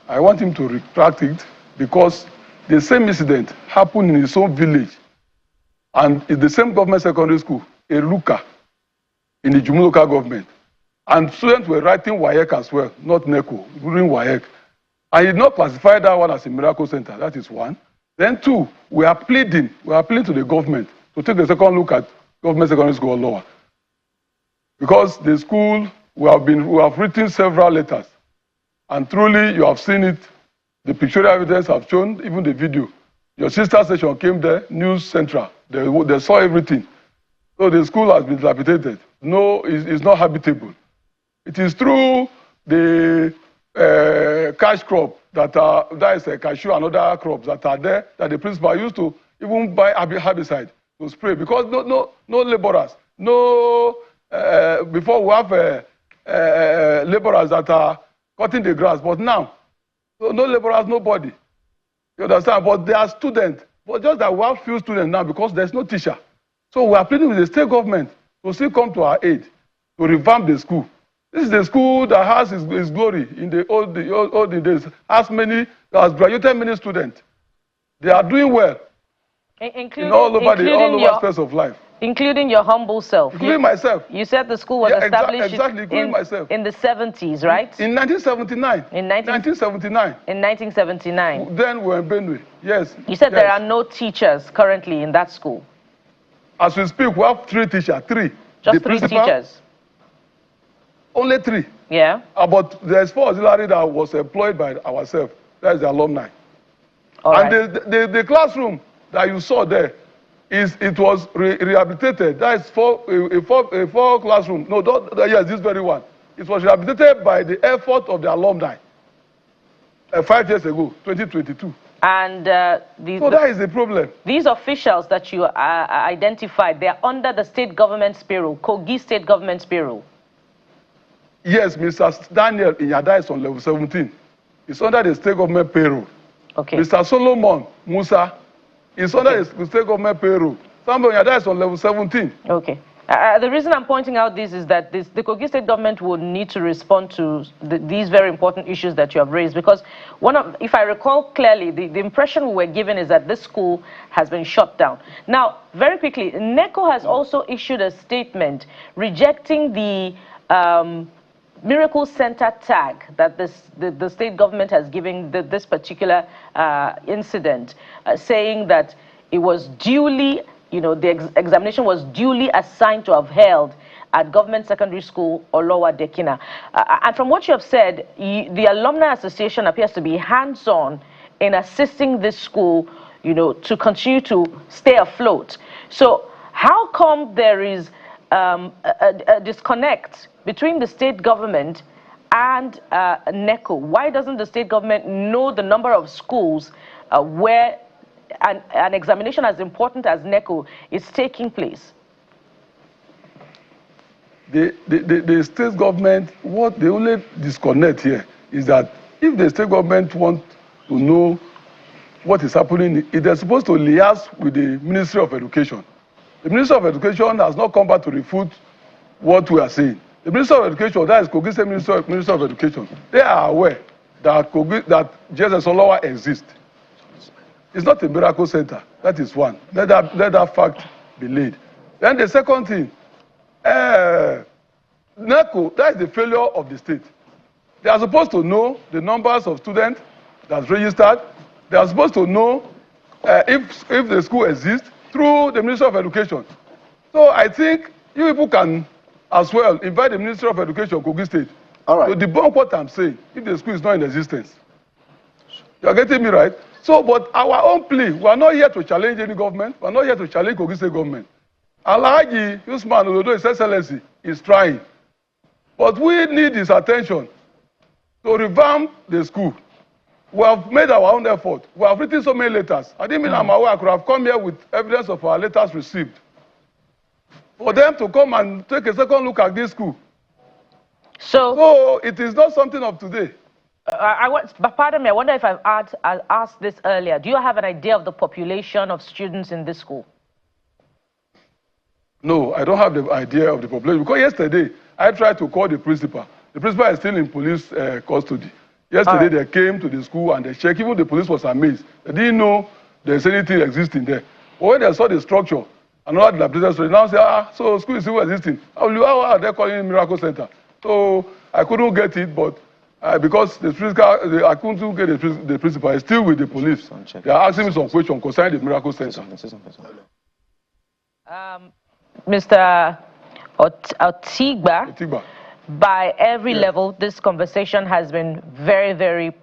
I want him to retract it, because the same incident happened in his own village. And it's the same government secondary school, Eluka, in the Jumu local government. And students were writing WAEC as well, not NECO, during WAEC. I did not classify that one as a miracle center. That is one. Then 2, we are pleading to the government to take a second look at government secondary school or lower. because the school, we have written several letters, and truly you have seen it. The pictorial evidence have shown, even the video. Your sister station came there, News Central. They saw everything. So the school has been dilapidated. No, it's not habitable. It is through the cash crop that is a cashew and other crops that are there that the principal used to even buy herbicide to spray, because no laborers, before we have laborers that are cutting the grass, but now no laborers, nobody. You understand? But there are students, but just that we have few students now because there's no teacher. So we are pleading with the state government to still come to our aid to revamp the school. This is the school that has its glory in the olden days. Has graduated many students. They are doing well in all over aspects of life. Including your humble self. Including myself. You said the school was established exactly, including myself. In the 70s, right? In 1979. In 1979. In 1979. Then we were in Benue, yes. You said there are no teachers currently in that school. As we speak, we have 3 teachers, 3. Just 3 teachers? Only 3. Yeah. But there's 4 auxiliary that was employed by ourselves. That is the alumni. All and right. the classroom that you saw there, it was rehabilitated. That is a four classroom. No, yes, this very one. It was rehabilitated by the effort of the alumni 5 years ago, 2022. And so that is the problem. These officials that you identified, they are under the state government's payroll, Kogi state government's payroll. Yes, Mr. Daniel Inyada is on level 17. It's under the state government payroll. Okay. Mr. Solomon Musa is under the state government payroll. Somebody Inyada is on level 17. Okay. The reason I'm pointing out this is that the Kogi state government will need to respond to these very important issues that you have raised, because if I recall clearly, the impression we were given is that this school has been shut down. Now, very quickly, NECO has also issued a statement rejecting the Miracle Center tag that the state government has given this particular incident, saying that it was duly, the examination was duly assigned to have held at Government Secondary School Olowa Dekina. And from what you have said, the Alumni Association appears to be hands-on in assisting this school, to continue to stay afloat. So how come there is a disconnect between the state government and NECO? Why doesn't the state government know the number of schools where an examination as important as NECO is taking place? The state government, the only disconnect here is that if the state government wants to know what is happening, they're supposed to liaise with the Ministry of Education. The Ministry of Education has not come back to refute what we are saying. The Ministry of Education, that is Kogi State Ministry of Education, they are aware that JSS Olowa exists. It's not a miracle center. That is one. Let that fact be laid. Then the second thing, NECO, that is the failure of the state. They are supposed to know the numbers of students that's registered. They are supposed to know if the school exists through the Ministry of Education. So I think you people can as well invite the Ministry of Education, Kogi State, to debunk what I'm saying if the school is not in existence. You are getting me right? So, but our own plea, we are not here to challenge any government. We are not here to challenge Kogi State government. Alhaji Usman Ododo, His Excellency, is trying. But we need his attention to revamp the school. We have made our own effort. We have written so many letters. I didn't mean I'm aware. I could have come here with evidence of our letters received. For them to come and take a second look at this school. So it is not something of today. But pardon me, I wonder if I've asked this earlier. Do you have an idea of the population of students in this school? No, I don't have the idea of the population. Because yesterday, I tried to call the principal. The principal is still in police custody. Yesterday, they came to the school and they checked. Even the police was amazed. They didn't know there's anything existing there. But when they saw the structure, another dilapidated story, now say, so school is still existing. How are they calling it Miracle Center? So I couldn't get it, but because I couldn't get the principal, I'm still with the police. They are asking me some questions concerning the Miracle Center. Mr. Otigba. By every level, this conversation has been very, very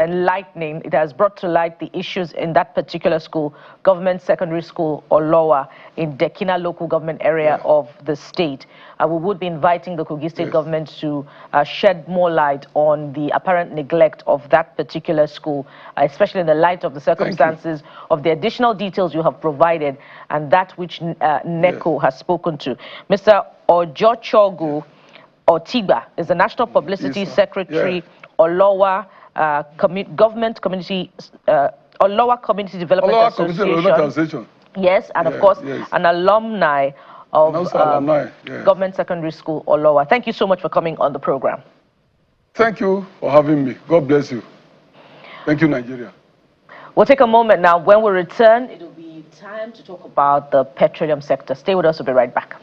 enlightening. It has brought to light the issues in that particular school, government secondary school or lower in Dekina local government area of the state. We would be inviting the Kogi state government to shed more light on the apparent neglect of that particular school, especially in the light of the circumstances of the additional details you have provided and that which NECO has spoken to. Mr. Ojochogu Otigba is the National Publicity Secretary, Olowa Government Community, Olowa Community Development Association. Yes, and of course, an alumni of Government Secondary School, Olowa. Thank you so much for coming on the program. Thank you for having me. God bless you. Thank you, Nigeria. We'll take a moment now. When we return, it will be time to talk about the petroleum sector. Stay with us. We'll be right back.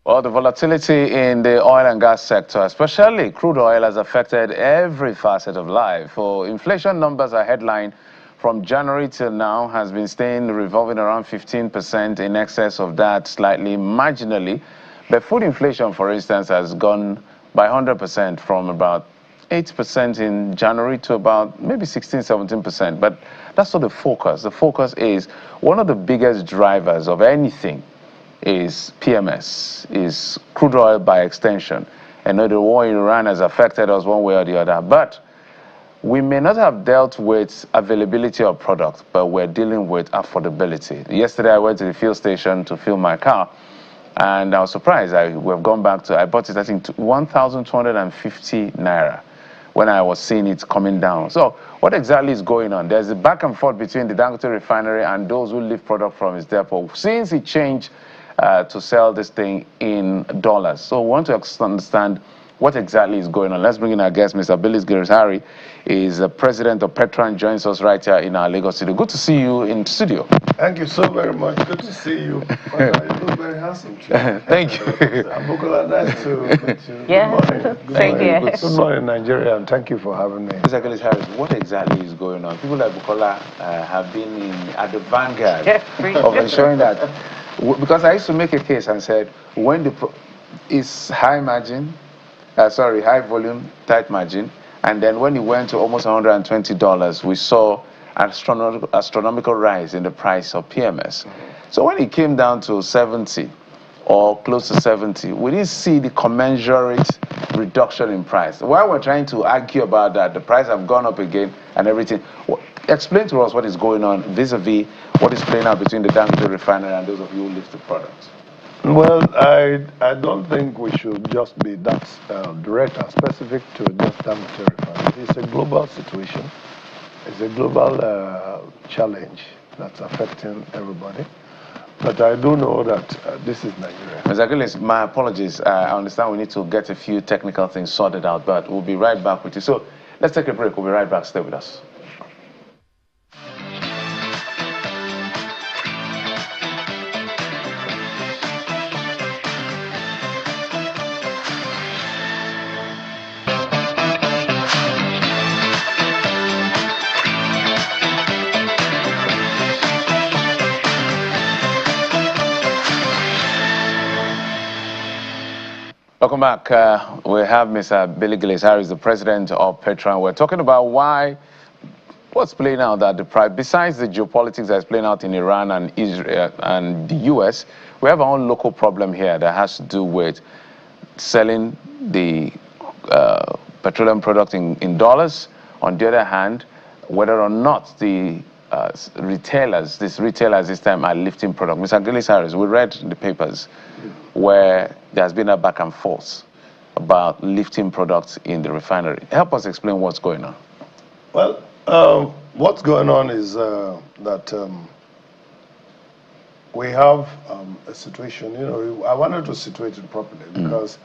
Well, the volatility in the oil and gas sector, especially crude oil, has affected every facet of life. For inflation numbers, a headline from January till now has been staying revolving around 15%, in excess of that slightly marginally. But food inflation, for instance, has gone by 100% from about 8% in January to about maybe 16, 17%. But that's not the focus. The focus is one of the biggest drivers of anything is PMS, is crude oil by extension. I know the war in Iran has affected us one way or the other, but we may not have dealt with availability of product, but we're dealing with affordability. Yesterday, I went to the fuel station to fill my car, and I was surprised. We've gone back to, I bought it, I think, 1,250 naira when I was seeing it coming down. So what exactly is going on? There's a back and forth between the Dangote refinery and those who lift product from its depot. Since it changed to sell this thing in dollars. So we want to understand what exactly is going on. Let's bring in our guest, Mr. Billis Giris-Harry, is the president of Petra and joins us right here in our Lagos studio. Good to see you in studio. Thank you so very much. Good to see you. You look very handsome too. Thank you. Abukola, nice to meet you. Yeah. Good morning, Nigeria, and thank you for having me. Mr. Giris-Harry, what exactly is going on? People like Bukola have been at the vanguard of ensuring that. Because I used to make a case and said, when it's high margin, high volume, tight margin, and then when it went to almost $120, we saw an astronomical rise in the price of PMS. So when it came down to 70 or close to 70, we didn't see the commensurate reduction in price. While we're trying to argue about that, the price have gone up again and everything. Explain to us what is going on vis-a-vis what is playing out between the Dangote refinery and those of you who lift the product. Well, I don't think we should just be that direct and specific to just Dangote refinery. It's a global situation. It's a global challenge that's affecting everybody. But I do know that this is Nigeria. Mr. Gillis, my apologies. I understand we need to get a few technical things sorted out, but we'll be right back with you. So let's take a break. We'll be right back. Stay with us. Welcome back. We have Mr. Billy Giris-Harry, the president of Petra. We're talking about what's playing out that the price, besides the geopolitics that's playing out in Iran and Israel and the US, we have our own local problem here that has to do with selling the petroleum product in dollars. On the other hand, whether or not the retailers this time are lifting product. Mr. Giris-Harry, we read the papers where there has been a back and forth about lifting products in the refinery. Help us explain what's going on. Well, what's going on is that we have a situation, I wanted to situate it properly because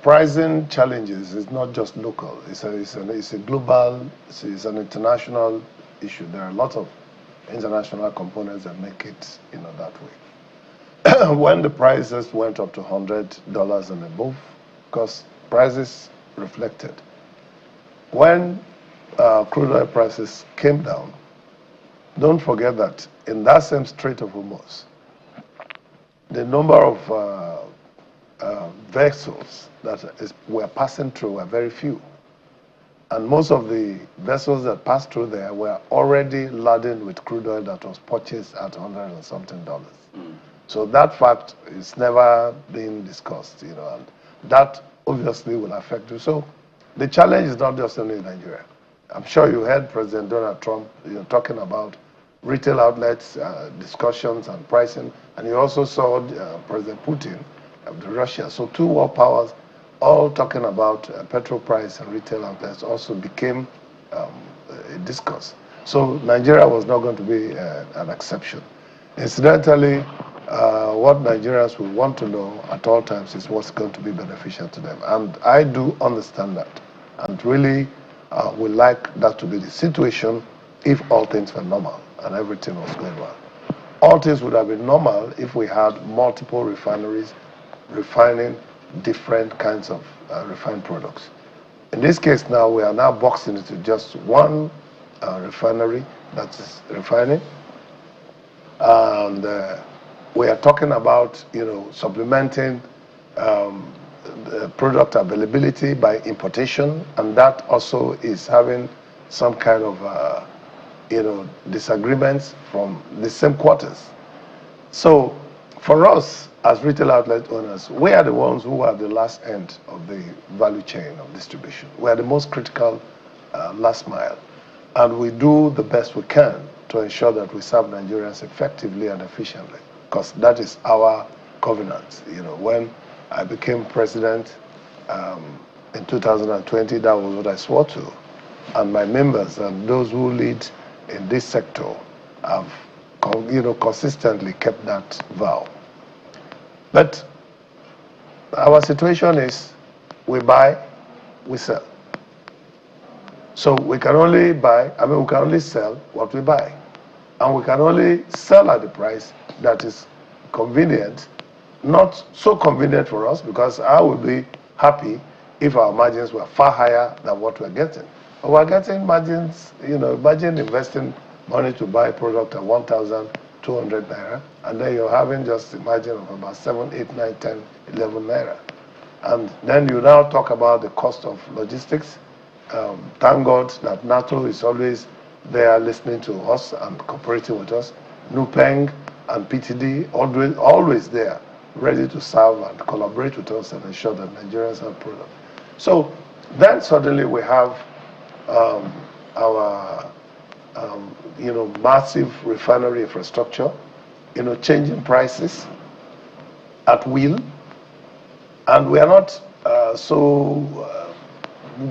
Pricing challenges is not just local. It's a global, it's an international issue. There are a lot of international components that make it, that way. When the prices went up to $100 and above, because prices reflected. When crude oil prices came down, don't forget that in that same Strait of Hormuz, the number of vessels that were passing through were very few. And most of the vessels that passed through there were already laden with crude oil that was purchased at $100 and something. So that fact is never being discussed, and that obviously will affect you. So the challenge is not just only in Nigeria. I'm sure you heard President Donald Trump talking about retail outlets, discussions and pricing, and you also saw President Putin of Russia. So two world powers all talking about petrol price and retail outlets also became a discourse. So Nigeria was not going to be an exception. Incidentally, what Nigerians will want to know at all times is what's going to be beneficial to them. And I do understand that. And really would like that to be the situation if all things were normal and everything was going well. All things would have been normal if we had multiple refineries refining different kinds of refined products. In this case now, we are now boxed into just one refinery that is refining. And we are talking about, supplementing the product availability by importation, and that also is having some kind of, disagreements from the same quarters. So for us as retail outlet owners, we are the ones who are the last end of the value chain of distribution. We are the most critical last mile, and we do the best we can to ensure that we serve Nigerians effectively and efficiently, because that is our covenant. When I became president in 2020, that was what I swore to. And my members and those who lead in this sector have consistently kept that vow. But our situation is we buy, we sell. So we can only we can only sell what we buy. And we can only sell at the price that is convenient, not so convenient for us, because I would be happy if our margins were far higher than what we're getting. But we're getting margins, imagine investing money to buy product at 1,200 naira, and then you're having just a margin of about 7, 8, 9, 10, 11 naira. And then you now talk about the cost of logistics. Thank God that NATO is always there listening to us and cooperating with us. NUPENG and PTD always there, ready to serve and collaborate with us and ensure that Nigerians have product. So then suddenly we have our massive refinery infrastructure, changing prices at will, and we are not so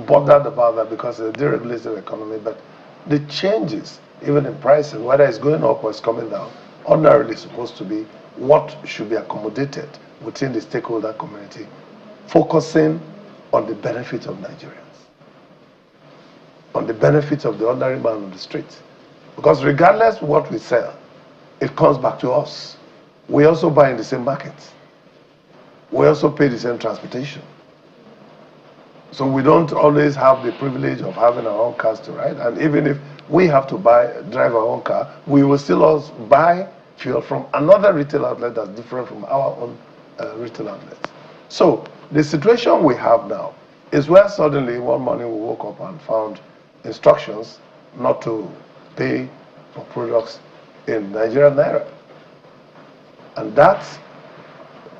bothered about that because it's a deregulated economy. But the changes, even in pricing, whether it's going up or it's coming down, ordinarily supposed to be what should be accommodated within the stakeholder community, focusing on the benefit of Nigerians, on the benefit of the ordinary man on the street. Because regardless of what we sell, it comes back to us. We also buy in the same market. We also pay the same transportation. So we don't always have the privilege of having our own cars to ride. And even if we have to drive our own car, we will still also buy fuel from another retail outlet that's different from our own retail outlet. So the situation we have now is where suddenly one morning we woke up and found instructions not to pay for products in Nigerian naira. And that,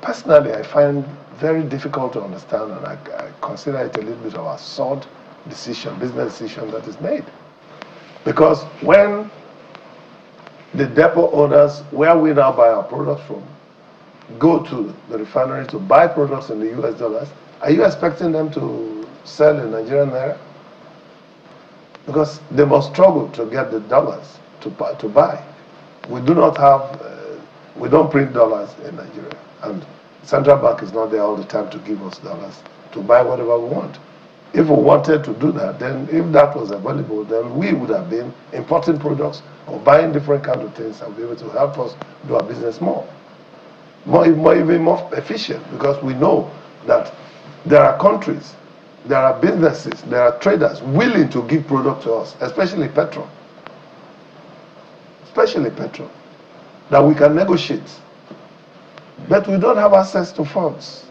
personally, I find very difficult to understand, and I consider it a little bit of a absurd decision, business decision that is made. Because when the depot owners, where we now buy our products from, go to the refinery to buy products in the US dollars, are you expecting them to sell in Nigerian naira? Because they must struggle to get the dollars to buy. We do not have, we don't print dollars in Nigeria. And Central bank is not there all the time to give us dollars to buy whatever we want. If we wanted to do that, then if that was available, then we would have been importing products or buying different kinds of things and be able to help us do our business even more efficient, because we know that there are countries, there are businesses, there are traders willing to give product to us, especially petrol, that we can negotiate. But we don't have access to funds.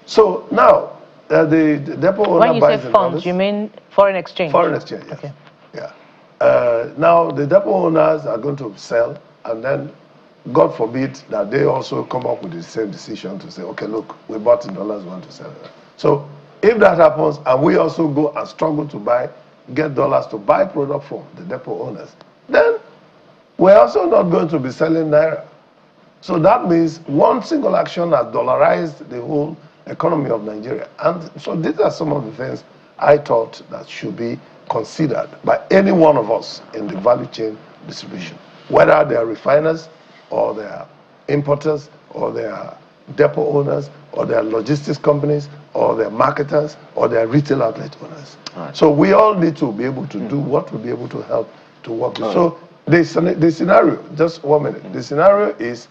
So now, the depot owner when you buys say funds, you mean foreign exchange? Foreign exchange, yes. Okay. Yeah. Now, the depot owners are going to sell, and then, God forbid, that they also come up with the same decision to say, okay, look, we bought in dollars, we want to sell it. So, if that happens, and we also go and struggle to get dollars to buy product from the depot owners, then we're also not going to be selling naira. So that means one single action has dollarized the whole economy of Nigeria. And so these are some of the things I thought that should be considered by any one of us in the value chain distribution, whether they are refiners or they are importers or they are depot owners or they are logistics companies or they are marketers or they are retail outlet owners. Right. So we all need to be able to do what will be able to help to work with. So the scenario, just 1 minute, the scenario is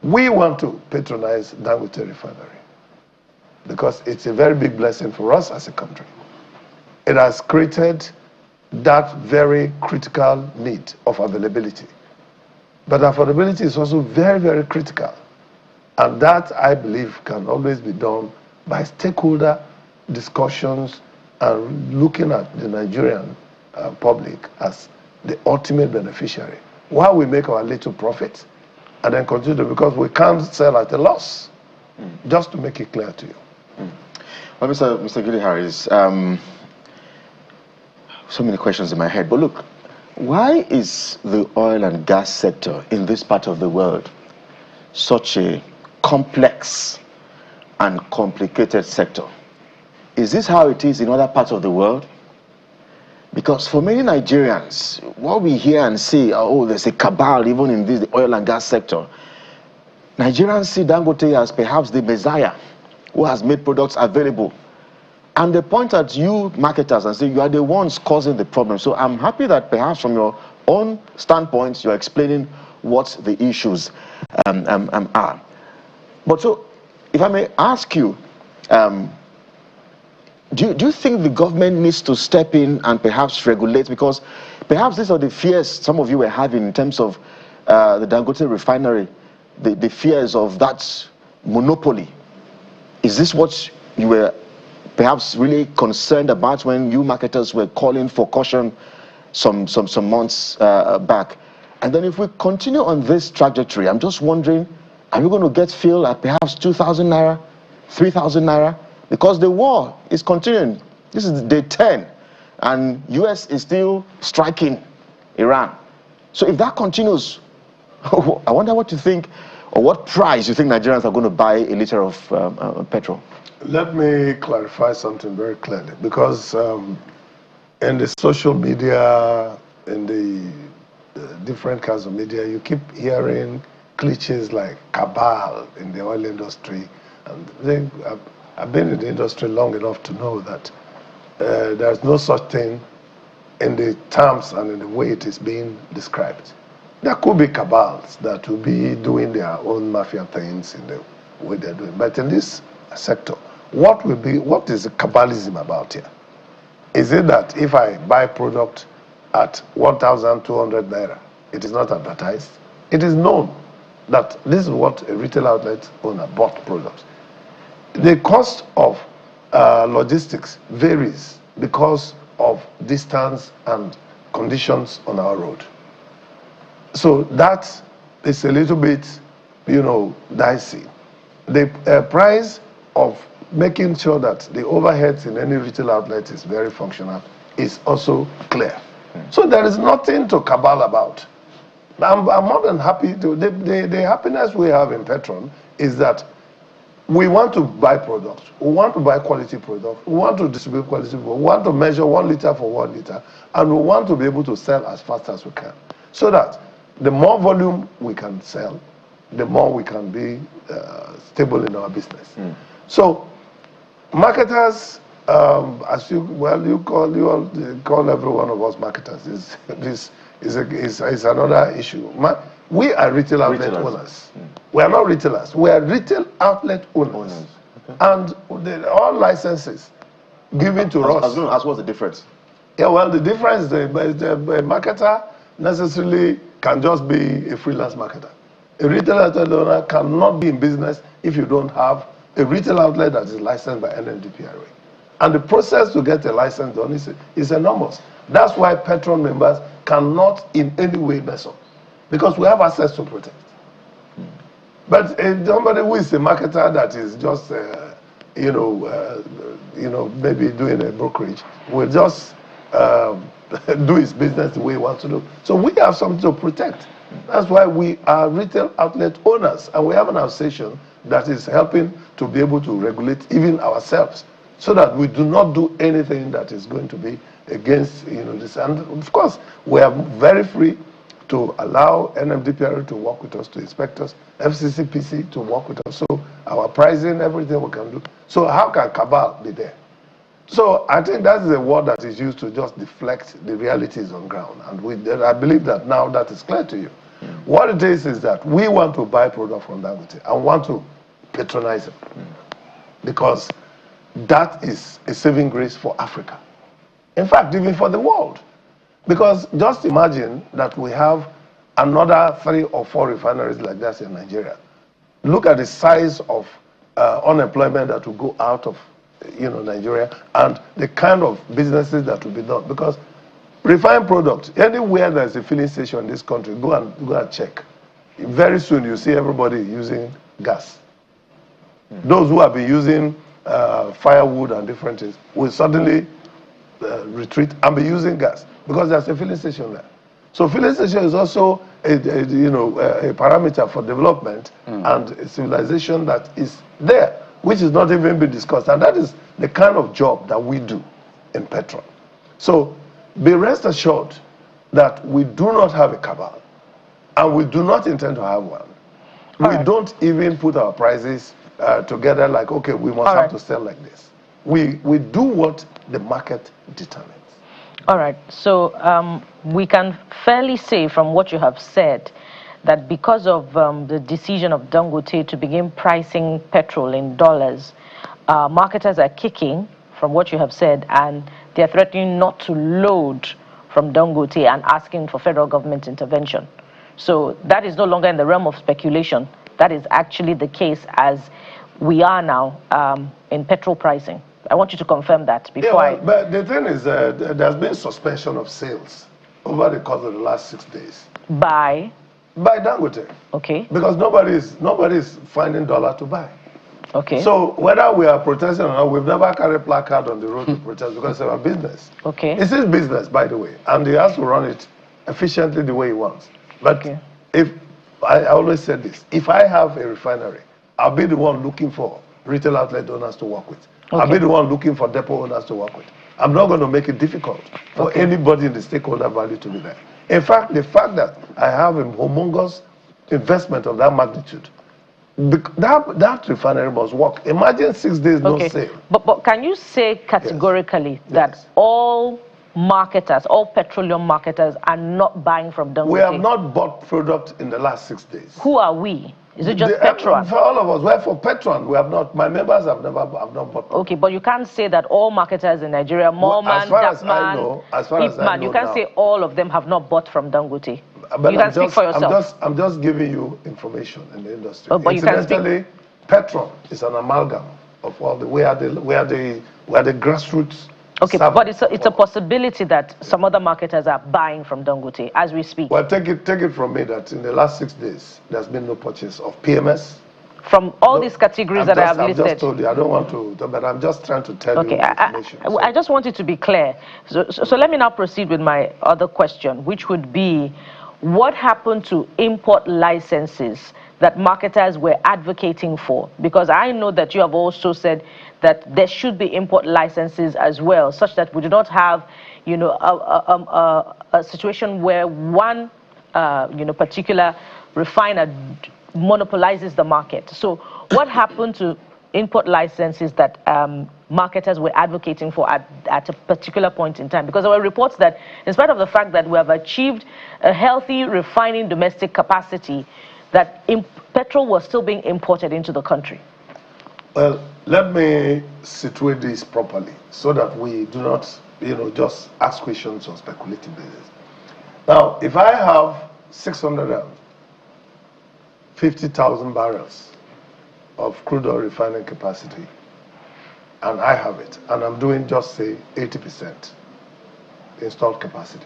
we want to patronize Dangote Refinery because it's a very big blessing for us as a country. It has created that very critical need of availability. But affordability is also very, very critical. And that, I believe, can always be done by stakeholder discussions and looking at the Nigerian public as the ultimate beneficiary, while we make our little profit and then continue, because we can't sell at a loss, just to make it clear to you. Well, Mr. Gilly Harris, so many questions in my head, but look, why is the oil and gas sector in this part of the world such a complex and complicated sector? Is this how it is in other parts of the world? Because for many Nigerians, what we hear and say, oh, there's a cabal even in the oil and gas sector. Nigerians see Dangote as perhaps the messiah who has made products available. And they point at you marketers and say you are the ones causing the problem. So I'm happy that perhaps from your own standpoint, you're explaining what the issues are. But so, if I may ask you, do you think the government needs to step in and perhaps regulate? Because perhaps these are the fears some of you were having in terms of the Dangote refinery, the fears of that monopoly. Is this what you were perhaps really concerned about when you marketers were calling for caution some months back? And then if we continue on this trajectory, I'm just wondering, are we going to get filled at perhaps 2,000 naira, 3,000 naira? Because the war is continuing. This is day 10, and US is still striking Iran. So if that continues, I wonder what you think, or what price you think Nigerians are going to buy a liter of petrol. Let me clarify something very clearly, because in the social media, in the different kinds of media, you keep hearing cliches like cabal in the oil industry. And I've been in the industry long enough to know that there's no such thing in the terms and in the way it is being described. There could be cabals that will be doing their own mafia things in the way they're doing. But in this sector, what is the cabalism about here? Is it that if I buy product at 1,200 naira, it is not advertised? It is known that this is what a retail outlet owner bought products. The cost of logistics varies because of distance and conditions on our road. So that is a little bit, dicey. The price of making sure that the overheads in any retail outlet is very functional is also clear. So there is nothing to cabal about. I'm more than happy to, the happiness we have in Petron is that we want to buy products, we want to buy quality products, we want to distribute quality products, we want to measure 1 liter for 1 liter, and we want to be able to sell as fast as we can. So that the more volume we can sell, the more we can be stable in our business. So, marketers, as you call every one of us marketers. Is another issue. We are retail outlet owners. We are not retailers. We are retail outlet owners, and all licenses given to us. I was going to ask, what's the difference? Yeah, well, the difference is the marketer necessarily can just be a freelance marketer. A retail outlet owner cannot be in business if you don't have a retail outlet that is licensed by NMDPRA. And the process to get a license done is enormous. That's why Petron members cannot in any way mess up, because we have access to protect. But somebody who is a marketer that is just, maybe doing a brokerage will just do his business the way he wants to do. So we have something to protect. That's why we are retail outlet owners, and we have an association that is helping to be able to regulate even ourselves, so that we do not do anything that is going to be against this. And of course, we are very free to allow NMDPRA to work with us, to inspect us, FCCPC to work with us. So our pricing, everything we can do. So how can cabal be there? So I think that is a word that is used to just deflect the realities on ground. And I believe that now that is clear to you. What it is that we want to buy product from Dangote and want to patronize it. Because that is a saving grace for Africa. In fact, even for the world. Because just imagine that we have another 3 or 4 refineries like that in Nigeria. Look at the size of unemployment that will go out of Nigeria, and the kind of businesses that will be done. Because refined products, anywhere there's a filling station in this country, go and check. Very soon you see everybody using gas. Those who have been using firewood and different things will suddenly retreat and be using gas, because there's a filling station there. So filling station is also a parameter for development and a civilization that is there, which is not even been discussed. And that is the kind of job that we do in Petron. So be rest assured that we do not have a cabal, and we do not intend to have one. We don't even put our prices together like, okay, we must have to sell like this. We do what the market determines. All right. So we can fairly say from what you have said that because of the decision of Dangote to begin pricing petrol in dollars, marketers are kicking, from what you have said, and they're threatening not to load from Dangote and asking for federal government intervention. So that is no longer in the realm of speculation. That is actually the case as we are now in petrol pricing. I want you to confirm that before But the thing is, there's been suspension of sales over the course of the last 6 days. By Dangote. Okay. Because nobody is finding dollar to buy. Okay. So whether we are protesting or not, we've never carried placard on the road to protest, because it's our business. Okay. It's his business, by the way, and he has to run it efficiently the way he wants. But if I always said this, if I have a refinery, I'll be the one looking for retail outlet owners to work with. I'll be the one looking for depot owners to work with. I'm not going to make it difficult for anybody in the stakeholder value to be there. In fact, the fact that I have a humongous investment of that magnitude, that refinery must work. Imagine 6 days no sale. But can you say categorically that all marketers, all petroleum marketers are not buying from Dangote? We have not bought product in the last 6 days. Who are we? Is it just Petron? For all of us. Well, for Petron, we have not. My members have not bought. Okay, but you can't say that all marketers in Nigeria, Morman, Ipman, you can't say all of them have not bought from Dangote. But you can speak for yourself. I'm just giving you information in the industry. Oh, but you can speak. Petron is an amalgam of all the we are the grassroots. Okay, but it's a possibility that some other marketers are buying from Dangote as we speak. Well, take it from me that in the last 6 days, there's been no purchase of PMS. From all these categories that I have listed. I've just told you, I don't want to, but I'm just trying to tell you information. I just want it to be clear. So let me now proceed with my other question, which would be, what happened to import licenses that marketers were advocating for? Because I know that you have also said that there should be import licenses as well, such that we do not have, a situation where one, particular refiner monopolizes the market. So what happened to import licenses that marketers were advocating for at a particular point in time? Because there were reports that in spite of the fact that we have achieved a healthy refining domestic capacity, that petrol was still being imported into the country. Well, let me situate this properly so that we do not, just ask questions on speculative basis. Now, if I have 650,000 barrels of crude oil refining capacity, and I have it, and I'm doing just say 80% installed capacity.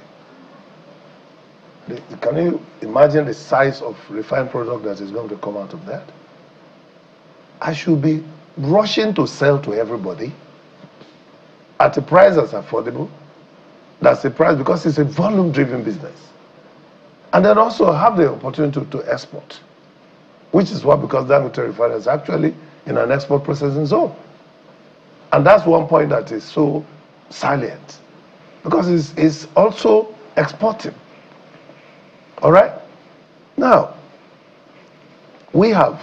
Can you imagine the size of refined product that is going to come out of that? I should be rushing to sell to everybody at a price that's affordable. That's the price because it's a volume-driven business. And then also have the opportunity to export, which is what, because Dangote Refinery is actually in an export processing zone. And that's one point that is so salient, because it's also exporting. All right? Now, we have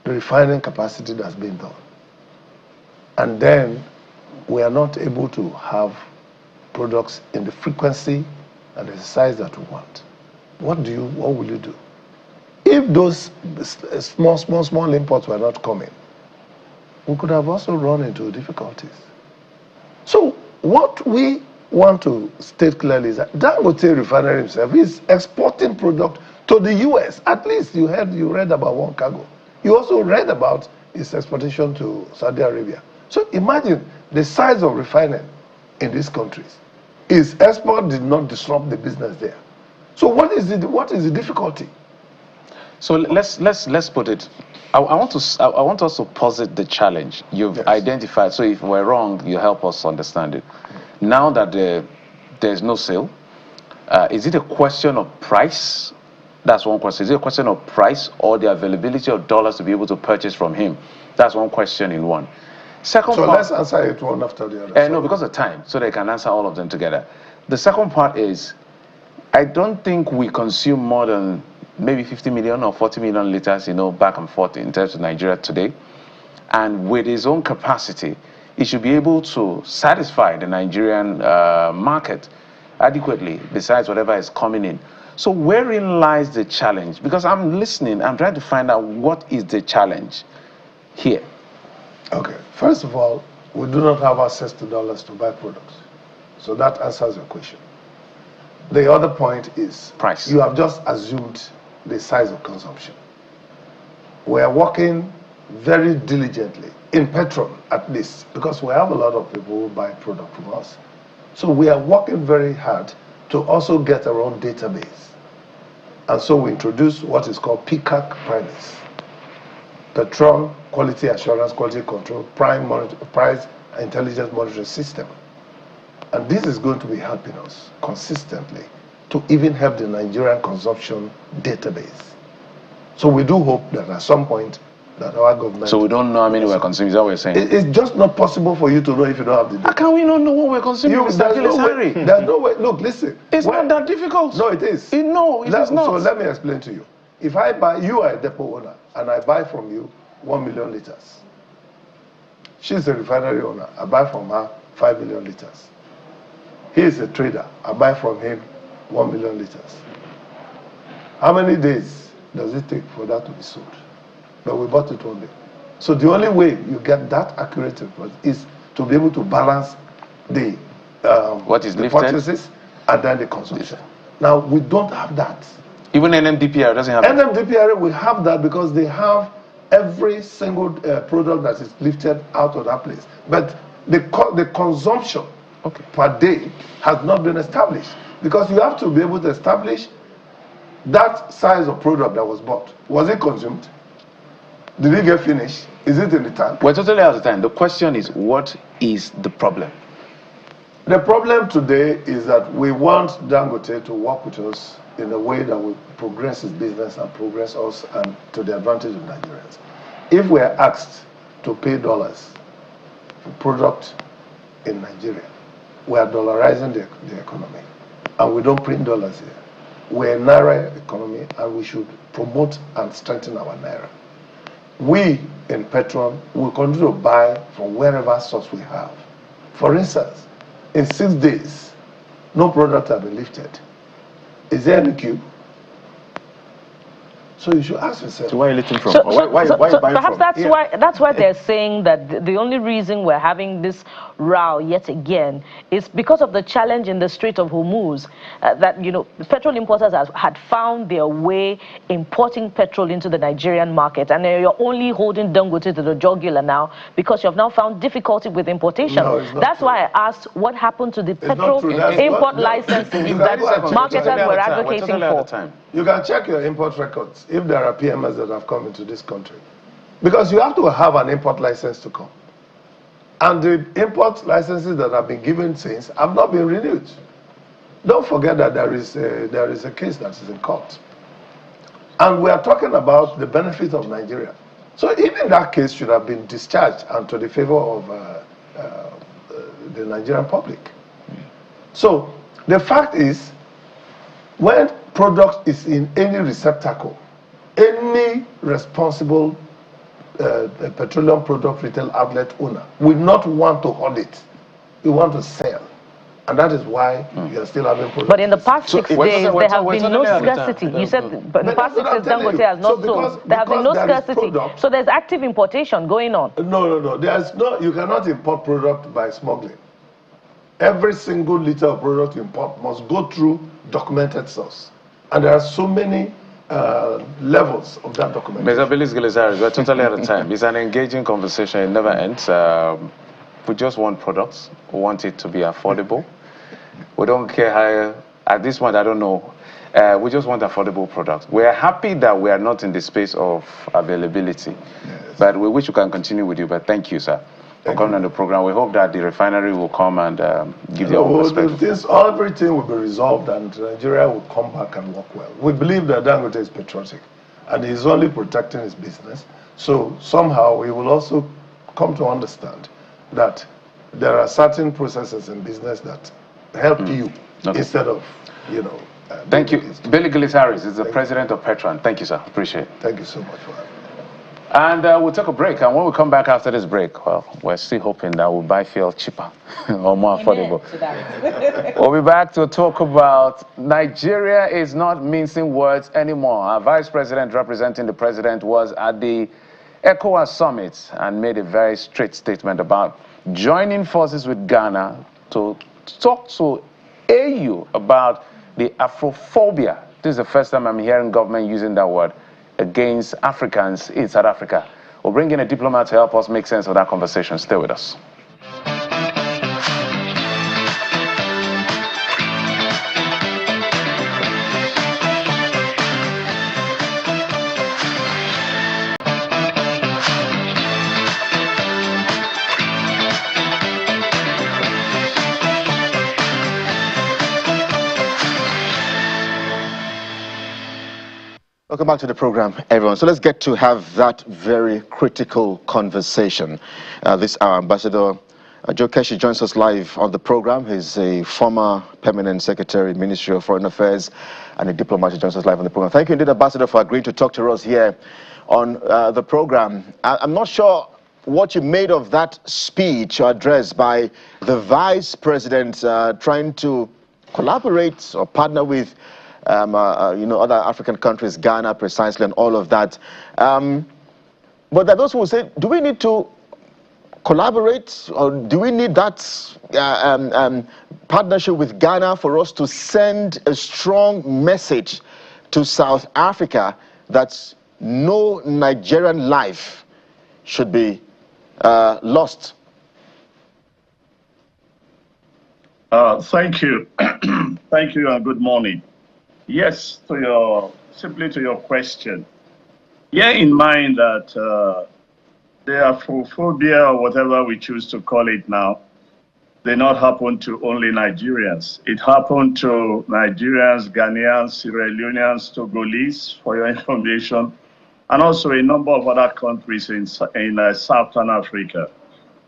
the refining capacity that's been done. And then we are not able to have products in the frequency and the size that we want. What will you do? If those small imports were not coming, we could have also run into difficulties. So what we want to state clearly is that Dangote Refinery himself is exporting product to the US. At least you read about one cargo. You also read about its exportation to Saudi Arabia. So imagine the size of refining in these countries. Its export did not disrupt the business there. So what is the difficulty? So let's put it. I want us to posit the challenge you've identified. So if we're wrong, you help us understand it. Now that there's no sale, is it a question of price? That's one question. Is it a question of price or the availability of dollars to be able to purchase from him? That's one question in one. Second so part, let's answer it one after the other. No, because of time, so they can answer all of them together. The second part is, I don't think we consume more than maybe 50 million or 40 million liters, back and forth in terms of Nigeria today. And with his own capacity, he should be able to satisfy the Nigerian market adequately, besides whatever is coming in. So wherein lies the challenge? Because I'm listening, I'm trying to find out what is the challenge here. Okay, first of all, we do not have access to dollars to buy products. So that answers your question. The other point is price. You have just assumed the size of consumption. We are working very diligently, in petrol at least, because we have a lot of people who buy product from us. So we are working very hard to also get our own database. And so we introduce what is called PCAC premise. Petrol Quality Assurance, Quality Control, Price Intelligence Monitoring System. And this is going to be helping us consistently to even help the Nigerian consumption database. So we do hope that at some point that our government... So we don't know how many we're consuming, is that what you're saying? It's just not possible for you to know if you don't have the data. How can we not know what we're consuming, Mr. Gilles-Harry? There's no way. Look, listen. It's not that difficult. No, it is. No, it is not. So let me explain to you. If I buy, you are a depot owner, and I buy from you 1 million liters. She's a refinery owner. I buy from her 5 million liters. He is a trader. I buy from him 1 million liters. How many days does it take for that to be sold? But we bought it one day. So the only way you get that accurate report is to be able to balance the what is the lifted? purchases and then the consumption. Now we don't have that. Even NMDPR doesn't have that. NMDPR will have that because they have every single product that is lifted out of that place. But the consumption per day has not been established, because you have to be able to establish that size of product that was bought. Was it consumed? Did it get finished? Is it in the tank? We're totally out of time. The question is, what is the problem? The problem today is that we want Dangote to work with us in a way that will progress his business and progress us and to the advantage of Nigerians. If we are asked to pay dollars for product in Nigeria, we are dollarizing the economy, and we don't print dollars here. We're a Naira economy, and we should promote and strengthen our Naira. We in Petron will continue to buy from wherever source we have. For instance, in 6 days, no product has been lifted. Is there any queue? So you should ask yourself. So where are you lifting from? So, why are you buying perhaps from? that's why they're saying that the only reason we're having this row yet again is because of the challenge in the Strait of Hormuz. That the petrol importers had found their way importing petrol into the Nigerian market, and you're only holding Dangote to the jugular now because you have now found difficulty with importation. No, it's not that's true. why I asked what happened to the petrol That's import not- licenses You that can go and check marketers it. were advocating for. You can check your import records if there are PMS that have come into this country. Because you have to have an import license to come. And the import licenses that have been given since have not been renewed. Don't forget that there is a case that is in court. And we are talking about the benefit of Nigeria. So even that case should have been discharged and to the favor of the Nigerian public. So the fact is, when product is in any receptacle, any responsible petroleum product retail outlet owner will not want to hold it. We want to sell. And that is why you are still having products. But in the past 6 days, there have been no totally scarcity. You said, but in the past 6 days, Dangote has not sold. There have been no scarcity. So there's active importation going on. No. You cannot import product by smuggling. Every single liter of product you import must go through documented source. And there are so many levels of that documentation. Mr. Billis Gilizari, we're totally out of time. It's an engaging conversation. It never ends. We just want products. We want it to be affordable. We don't care how, at this point, I don't know. We just want affordable products. We are happy that we are not in the space of availability. Yes. But we wish we can continue with you. But thank you, sir, for coming on the program. We hope that the refinery will come and give you all perspective. Everything will be resolved and Nigeria will come back and work well. We believe that Dangote is patriotic and he's only protecting his business. So somehow we will also come to understand that there are certain processes in business that help you instead of, thank you. Billy Gillis-Harris is the president of Petron. Thank you, sir. Appreciate it. Thank you so much for having me. And we'll take a break. And when we come back after this break, well, we're still hoping that we'll buy fuel cheaper or more affordable. We'll be back to talk about Nigeria is not mincing words anymore. Our vice president representing the president was at the ECOWAS summit and made a very straight statement about joining forces with Ghana to talk to AU about the Afrophobia. This is the first time I'm hearing government using that word against Africans in South Africa. We'll bring in a diplomat to help us make sense of that conversation. Stay with us. Welcome back to the program, everyone. So let's get to have that very critical conversation. Our ambassador, Joe Keshi, joins us live on the program. He's a former permanent secretary, Ministry of Foreign Affairs, and a diplomat who joins us live on the program. Thank you indeed, Ambassador, for agreeing to talk to us here on the program. I'm not sure what you made of that speech or address by the Vice President trying to collaborate or partner with other African countries, Ghana precisely, and all of that. But there are those who will say, do we need to collaborate, or do we need that partnership with Ghana for us to send a strong message to South Africa that no Nigerian life should be lost? Thank you. Thank you and good morning. Yes, simply to your question. Bear in mind that the Afrophobia, or whatever we choose to call it now, did not happen to only Nigerians. It happened to Nigerians, Ghanaians, Sierra Leoneans, Togolese, for your information, and also a number of other countries in Southern Africa.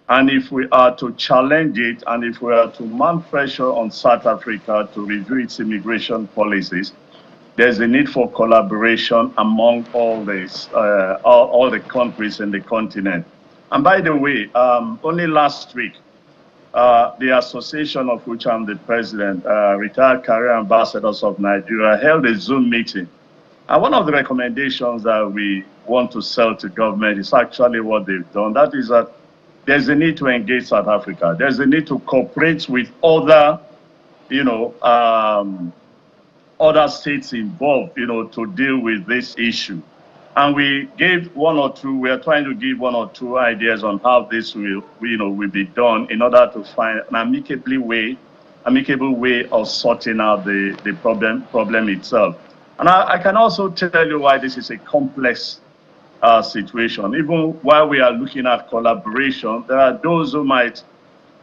And if we are to challenge it, and if we are to mount pressure on South Africa to review its immigration policies, there's a need for collaboration among all the countries in the continent. And by the way, only last week, the association of which I'm the president, Retired Career Ambassadors of Nigeria, held a Zoom meeting. And one of the recommendations that we want to sell to government is actually what they've done. That is that there's a need to engage South Africa. There's a need to cooperate with other, other states involved, to deal with this issue. And we gave we are trying to give one or two ideas on how this will be done in order to find an amicable way of sorting out the problem itself. And I can also tell you why this is a complex situation. Even while we are looking at collaboration, there are those who might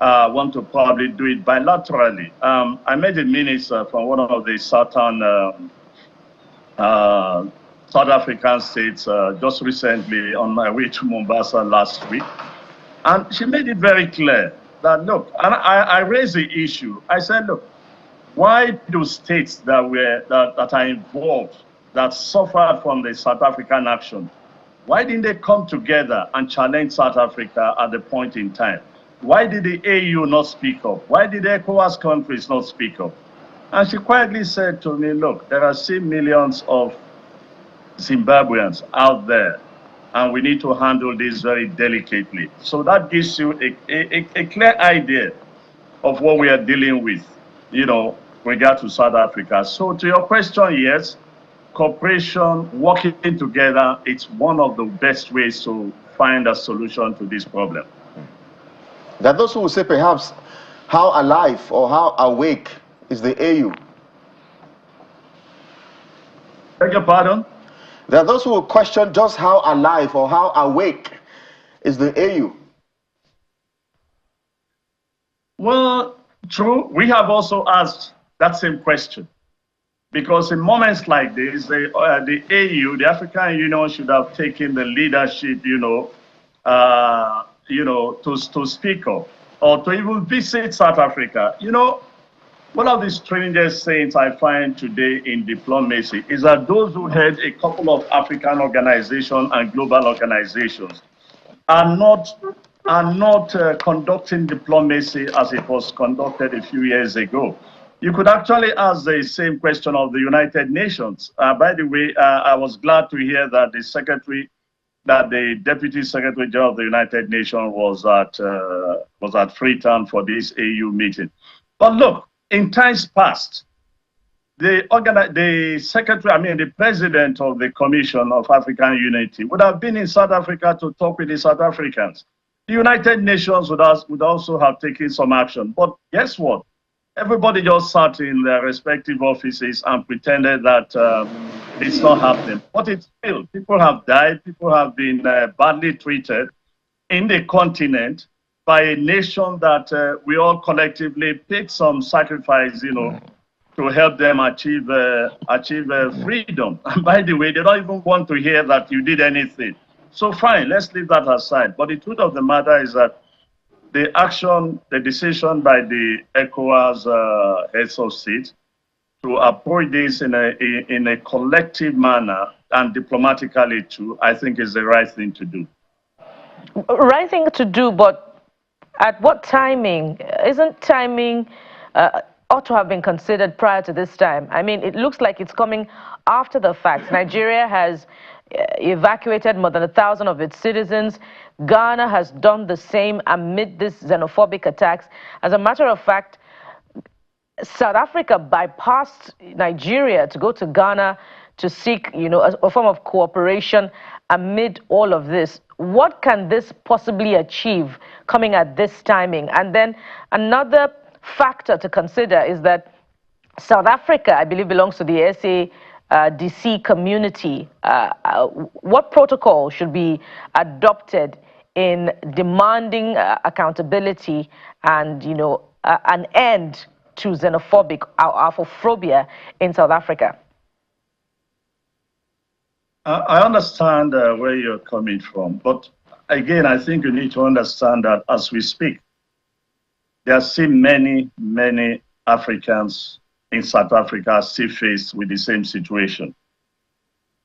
want to probably do it bilaterally. I made a minister from one of the southern South African states just recently on my way to Mombasa last week. And she made it very clear that, look, and I raised the issue. I said, look, why do states that are involved, that suffered from the South African action, why didn't they come together and challenge South Africa at the point in time? Why did the AU not speak up? Why did the ECOWAS countries not speak up? And she quietly said to me, look, there are still millions of Zimbabweans out there, and we need to handle this very delicately. So that gives you a clear idea of what we are dealing with, regard to South Africa. So to your question, yes, cooperation, working together, it's one of the best ways to find a solution to this problem. There are those who will say perhaps how alive or how awake is the AU? Beg your pardon? There are those who will question just how alive or how awake is the AU. Well, true. We have also asked that same question. Because in moments like this, the AU, the African Union, should have taken the leadership, to speak up or to even visit South Africa. One of the strangest things I find today in diplomacy is that those who head a couple of African organizations and global organizations are not conducting diplomacy as it was conducted a few years ago. You could actually ask the same question of the United Nations. By the way, I was glad to hear that the Deputy Secretary General of the United Nations was at Freetown for this AU meeting. But look, in times past, the president of the Commission of African Unity would have been in South Africa to talk with the South Africans. The United Nations would also have taken some action. But guess what? Everybody just sat in their respective offices and pretended that it's not happening. But it's still, people have died, people have been badly treated in the continent by a nation that we all collectively paid some sacrifice, to help them achieve freedom. And by the way, they don't even want to hear that you did anything. So fine, let's leave that aside. But the truth of the matter is that the decision by the ECOWAS heads of state to approach this in a collective manner and diplomatically too, I think is the right thing to do. Right thing to do, but at what timing? Isn't timing ought to have been considered prior to this time? I mean, it looks like it's coming after the fact. Nigeria has evacuated more than 1,000 of its citizens. Ghana has done the same amid this xenophobic attacks. As a matter of fact, South Africa bypassed Nigeria to go to Ghana to seek, a form of cooperation amid all of this. What can this possibly achieve coming at this timing? And then another factor to consider is that South Africa, I believe, belongs to the SADC community. What protocol should be adopted in demanding accountability and, an end to xenophobic or Afrophobia in South Africa? I understand where you're coming from, but again, I think you need to understand that as we speak, there are still many, many Africans in South Africa are still faced with the same situation.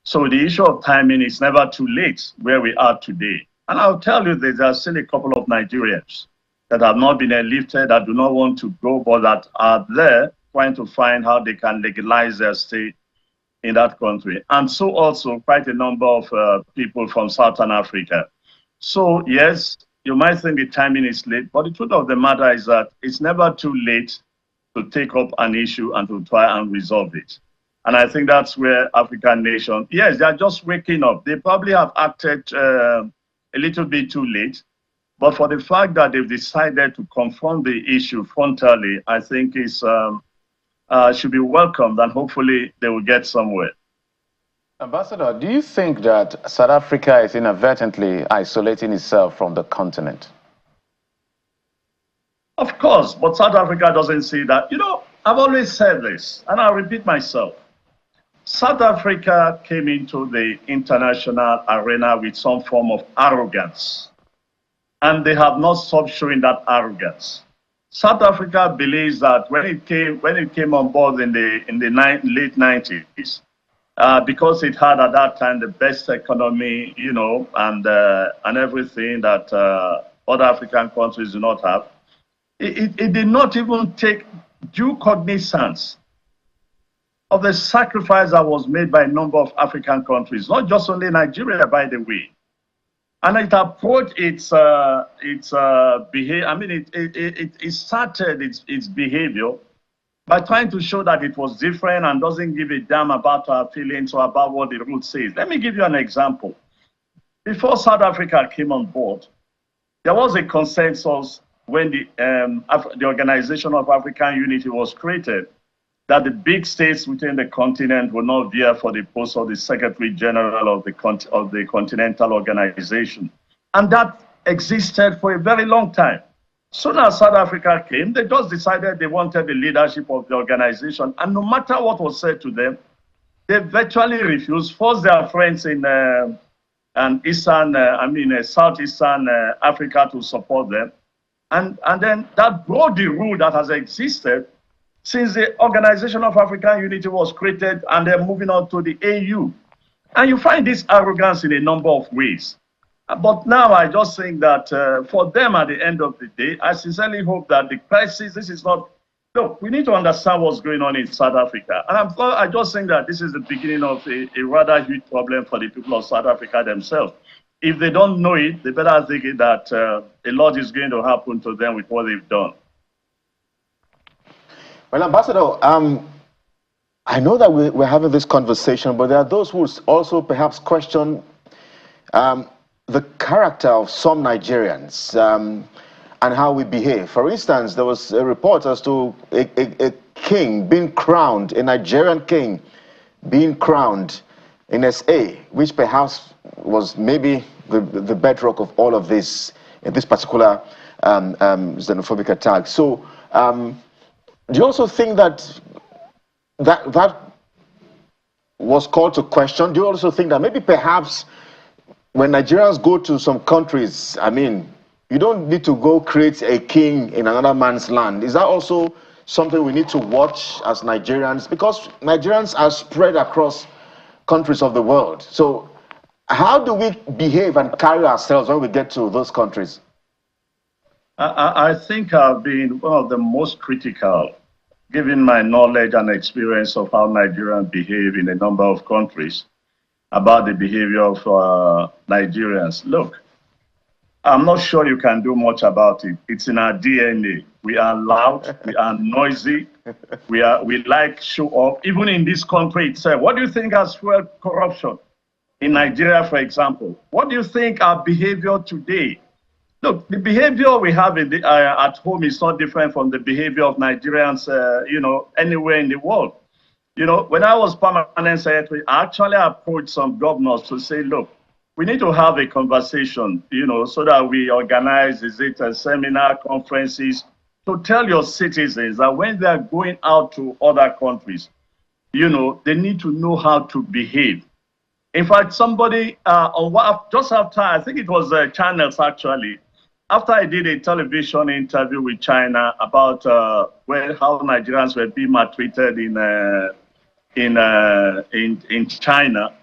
So the issue of timing is never too late where we are today. And I'll tell you that there are still a couple of Nigerians that have not been lifted, that do not want to go, but that are there trying to find how they can legalize their stay in that country. And so also quite a number of people from Southern Africa. So yes, you might think the timing is late, but the truth of the matter is that it's never too late to take up an issue and to try and resolve it. And I think that's where African nations, yes, they are just waking up. They probably have acted a little bit too late, but for the fact that they've decided to confront the issue frontally, I think is should be welcomed, and hopefully they will get somewhere. Ambassador, do you think that South Africa is inadvertently isolating itself from the continent? Of course, but South Africa doesn't see that. You know, I've always said this, and I'll repeat myself. South Africa came into the international arena with some form of arrogance, and they have not stopped showing that arrogance. South Africa believes that when it came on board in the late 90s, because it had at that time the best economy, you know, and everything that other African countries do not have, it did not even take due cognizance of the sacrifice that was made by a number of African countries, not just only Nigeria, by the way. And it approached its behavior. I mean, it started its behavior by trying to show that it was different and doesn't give a damn about our feelings or about what the rule says. Let me give you an example. Before South Africa came on board, there was a consensus when the Organization of African Unity was created that the big states within the continent will not vie for the post of the Secretary General of the Continental Organization. And that existed for a very long time. Soon as South Africa came, they just decided they wanted the leadership of the organization. And no matter what was said to them, they virtually refused, forced their friends in Southeastern Africa to support them. And then that broke the rule that has existed since the Organization of African Unity was created, and they're moving on to the AU. And you find this arrogance in a number of ways. But now I just think that for them at the end of the day, I sincerely hope that the crisis, this is not, look, we need to understand what's going on in South Africa. And I just think that this is the beginning of a rather huge problem for the people of South Africa themselves. If they don't know it, they better think that a lot is going to happen to them with what they've done. Well, Ambassador, I know that we're having this conversation, but there are those who also perhaps question the character of some Nigerians and how we behave. For instance, there was a report as to a king being crowned, a Nigerian king being crowned in SA, which perhaps was maybe the bedrock of all of this, in this particular xenophobic attack. So, do you also think that was called to question? Do you also think that maybe perhaps when Nigerians go to some countries, I mean, you don't need to go create a king in another man's land? Is that also something we need to watch as Nigerians? Because Nigerians are spread across countries of the world. So how do we behave and carry ourselves when we get to those countries? I think I've been one of the most critical, given my knowledge and experience of how Nigerians behave in a number of countries, about the behavior of Nigerians. Look, I'm not sure you can do much about it. It's in our DNA. We are loud, we are noisy, we like show off. Even in this country itself, what do you think has fueled corruption? In Nigeria, for example, what do you think our behavior today? Look, the behavior we have at home is not different from the behavior of Nigerians, anywhere in the world. You know, when I was permanent secretary, I actually approached some governors to say, look, we need to have a conversation, so that we organize, seminar, conferences, to tell your citizens that when they are going out to other countries, they need to know how to behave. In fact, somebody, just after, I think it was channels actually, after I did a television interview with China about how Nigerians were being maltreated in China,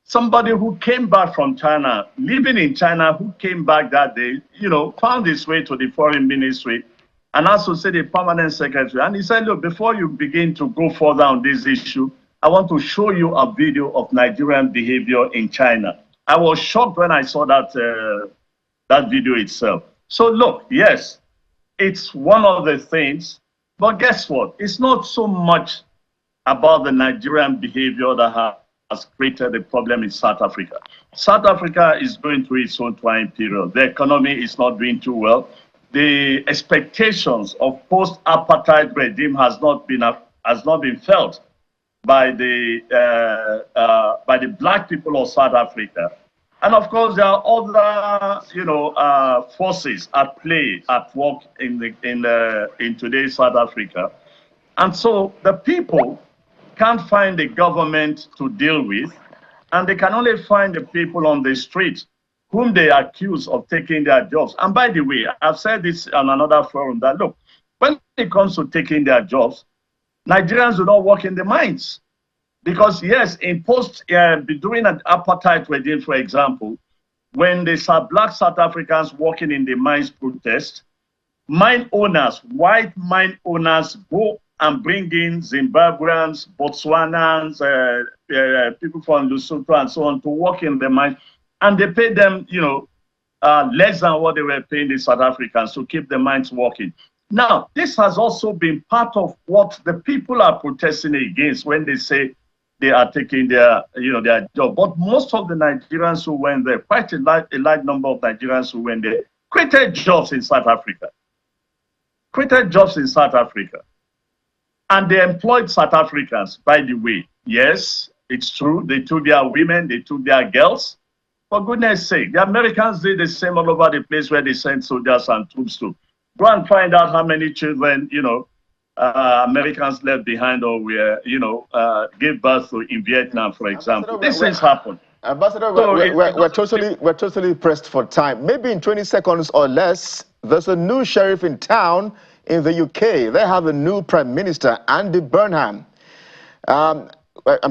somebody who came back from China, living in China, who came back that day, found his way to the foreign ministry and also said the permanent secretary. And he said, look, before you begin to go further on this issue, I want to show you a video of Nigerian behavior in China. I was shocked when I saw that video itself. So look, yes, it's one of the things, but guess what? It's not so much about the Nigerian behavior that has created the problem in South Africa. South Africa is going through its own trying period. The economy is not doing too well. The expectations of post-apartheid regime has not been felt by the black people of South Africa. And of course, there are other, forces at play, at work in today's South Africa. And so the people can't find a government to deal with, and they can only find the people on the street whom they accuse of taking their jobs. And by the way, I've said this on another forum that, look, when it comes to taking their jobs, Nigerians do not work in the mines. Because yes, during an apartheid regime, for example, when they saw black South Africans working in the mines protest, mine owners, white mine owners go and bring in Zimbabweans, Botswanans, people from Lesotho and so on to work in the mines. And they pay them, less than what they were paying the South Africans to keep the mines working. Now, this has also been part of what the people are protesting against when they say they are taking their job. But most of the Nigerians who went there, quite a large number of Nigerians who went there, created jobs in South Africa. And they employed South Africans, by the way. Yes, it's true. They took their women, they took their girls. For goodness sake, the Americans did the same all over the place where they sent soldiers and troops to. Go and find out how many children, Americans left behind or were, gave birth to in Vietnam, for example. This has happened. Ambassador, we're totally pressed for time. Maybe in 20 seconds or less, there's a new sheriff in town in the UK. They have a new Prime Minister, Andy Burnham. I'm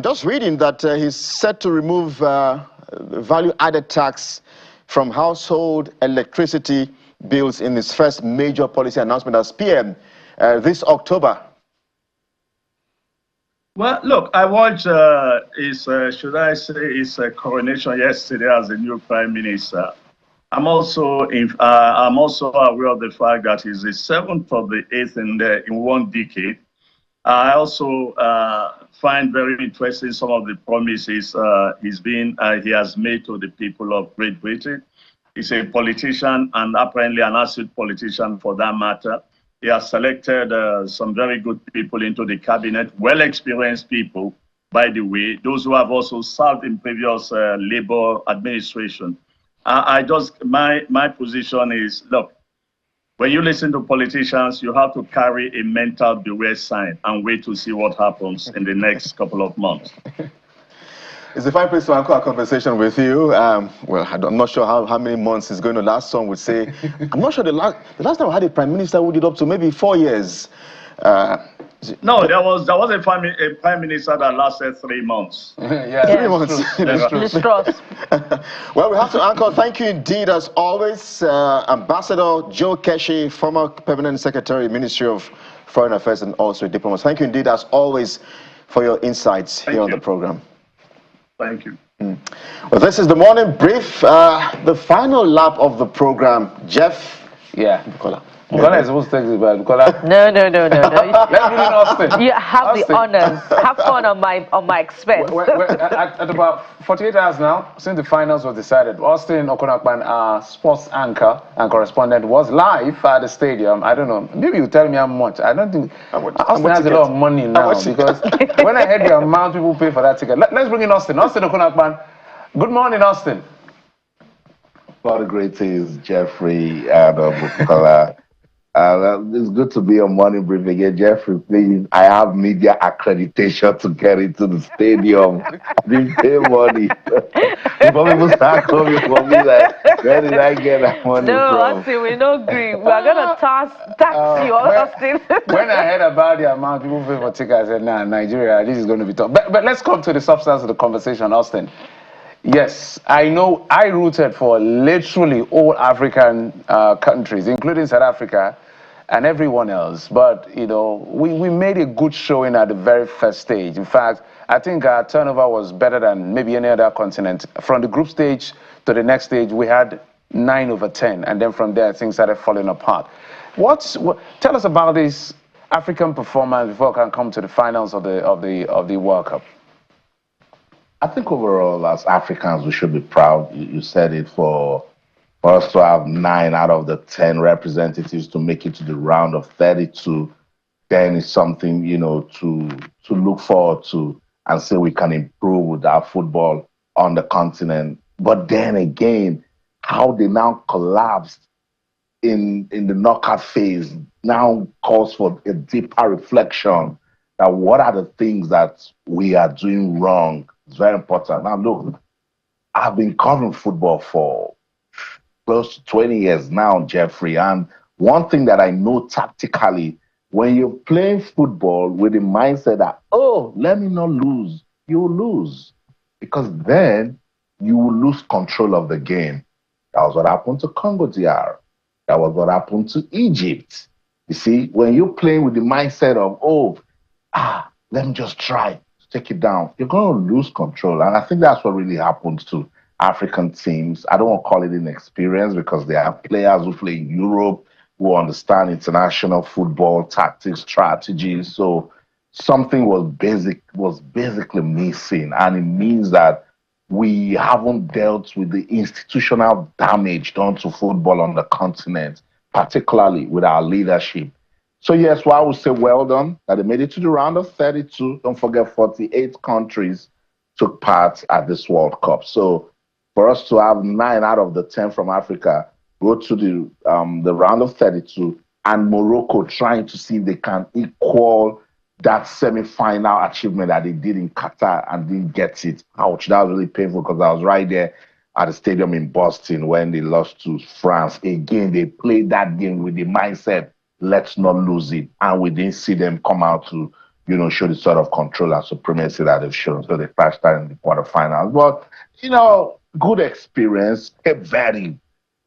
just reading that he's set to remove value-added tax from household electricity bills in his first major policy announcement as PM this October. Well, look, I watched his coronation yesterday as the new Prime Minister. I'm also aware of the fact that he's the 7th of the 8th in one decade. I also find very interesting some of the promises he has made to the people of Great Britain. He's a politician and apparently an astute politician for that matter. He has selected some very good people into the cabinet, well-experienced people, by the way, those who have also served in previous Labour administration. My position is, look, when you listen to politicians, you have to carry a mental beware sign and wait to see what happens in the next couple of months. It's a fine place to anchor our conversation with you. Well, I'm not sure how many months it's going to last. Some would say, I'm not sure the last time I had a Prime Minister who did up to maybe 4 years. No, there was a Prime Minister that lasted 3 months. Yeah, 3 months. Well, we have to anchor. Thank you indeed, as always, Ambassador Joe Keshi, former Permanent Secretary, Ministry of Foreign Affairs and also a diplomat. Thank you indeed, as always, for your insights here on the program. Thank you. Well, this is the morning brief, the final lap of the program. Jeff? Yeah. Bukola is supposed to take this back. Bukola. No. Let's bring in Austin. You have the honors. Have fun on my expense. We're at about 48 hours now since the finals was decided. Austin Okonakpan, our sports anchor and correspondent, was live at the stadium. I don't know. Maybe you tell me how much. I don't think Austin has a lot of money now because when I heard the amount people pay for that ticket. Let's bring in Austin. Austin Okonakpan. Good morning, Austin. All the great things, Jeffrey and Bukola. It's good to be on Morning Brief again, Jeffrey. Please, I have media accreditation to get into the stadium. Didn't pay money. Before people start coming for me, like, where did I get that money No, from? Austin, we no agree. We are gonna tax you, Austin. When I heard about the amount people pay for tickets, I said, nah, Nigeria, this is going to be tough. But let's come to the substance of the conversation, Austin. Yes, I know I rooted for literally all African countries, including South Africa and everyone else. But, you know, we made a good showing at the very first stage. In fact, I think our turnover was better than maybe any other continent. From the group stage to the next stage, we had 9/10. And then from there, things started falling apart. Tell us about this African performance before I can come to the finals of the World Cup. I think overall, as Africans, we should be proud. You said it, for us to have 9 out of the 10 representatives to make it to the round of 32, then it's something, you know, to look forward to and say we can improve with our football on the continent. But then again, how they now collapsed in the knockout phase now calls for a deeper reflection. That what are the things that we are doing wrong? It's very important. Now, look, I've been covering football for close to 20 years now, Jeffrey. And one thing that I know tactically, when you're playing football with the mindset that, oh, let me not lose, you'll lose. Because then you will lose control of the game. That was what happened to Congo DR. That was what happened to Egypt. You see, when you're playing with the mindset of, oh, let me just try to take it down, you're going to lose control. And I think that's what really happens to African teams. I don't want to call it inexperience because they have players who play in Europe who understand international football tactics, strategies. So something was basically missing. And it means that we haven't dealt with the institutional damage done to football on the continent, particularly with our leadership. So yes, well, I would say well done that they made it to the round of 32. Don't forget, 48 countries took part at this World Cup. So for us to have 9 out of the 10 from Africa go to the round of 32, and Morocco trying to see if they can equal that semi-final achievement that they did in Qatar and didn't get it. Ouch, that was really painful because I was right there at the stadium in Boston when they lost to France. Again, they played that game with the mindset, let's not lose it. And we didn't see them come out to, you know, show the sort of control and supremacy that they've shown. So they crashed out in the quarterfinals. But, you know, good experience, very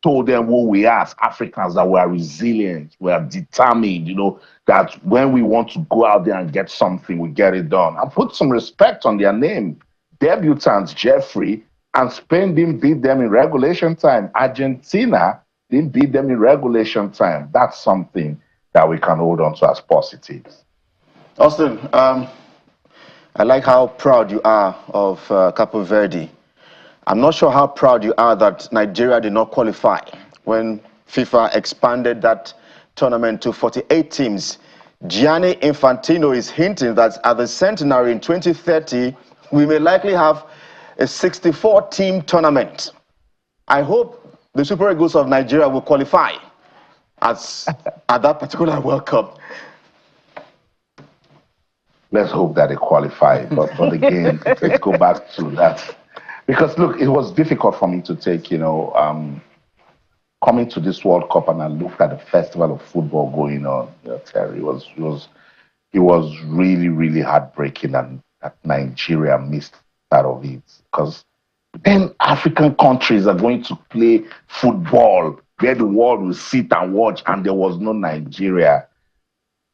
told them who we are as Africans, that we are resilient, we are determined, you know, that when we want to go out there and get something, we get it done. And put some respect on their name. Debutants, Jeffrey, and Spain didn't beat them in regulation time. Argentina didn't beat them in regulation time. That's something that we can hold on to as positives. Austin, I like how proud you are of Capo Verde. I'm not sure how proud you are that Nigeria did not qualify when FIFA expanded that tournament to 48 teams. Gianni Infantino is hinting that at the centenary in 2030, we may likely have a 64-team tournament. I hope the Super Eagles of Nigeria will qualify at that particular World Cup. Let's hope that they qualify. But again, let's go back to that. Because look, it was difficult for me to take, you know, coming to this World Cup, and I looked at the festival of football going on. You know, Terry, it was really, really heartbreaking that Nigeria missed out of it. Because then African countries are going to play football where the world will sit and watch, and there was no Nigeria.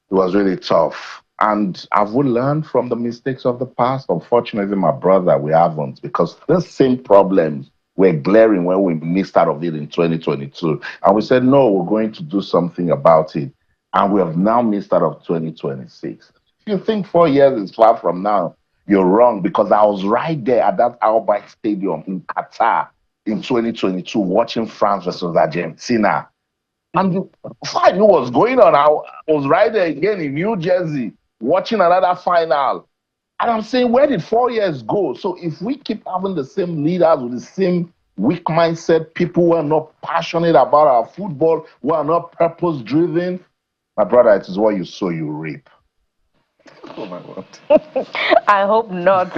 It was really tough. And have we learned from the mistakes of the past? Unfortunately, my brother, we haven't, because the same problems were glaring when we missed out of it in 2022. And we said, no, we're going to do something about it. And we have now missed out of 2026. If you think 4 years is far from now, you're wrong, because I was right there at that Albert Stadium in Qatar in 2022 watching France versus Argentina. And before I knew what was going on, I was right there again in New Jersey watching another final. And I'm saying, where did 4 years go? So if we keep having the same leaders with the same weak mindset, people who are not passionate about our football, who are not purpose-driven. My brother, it is what you sow, you reap. Oh my word. I hope not.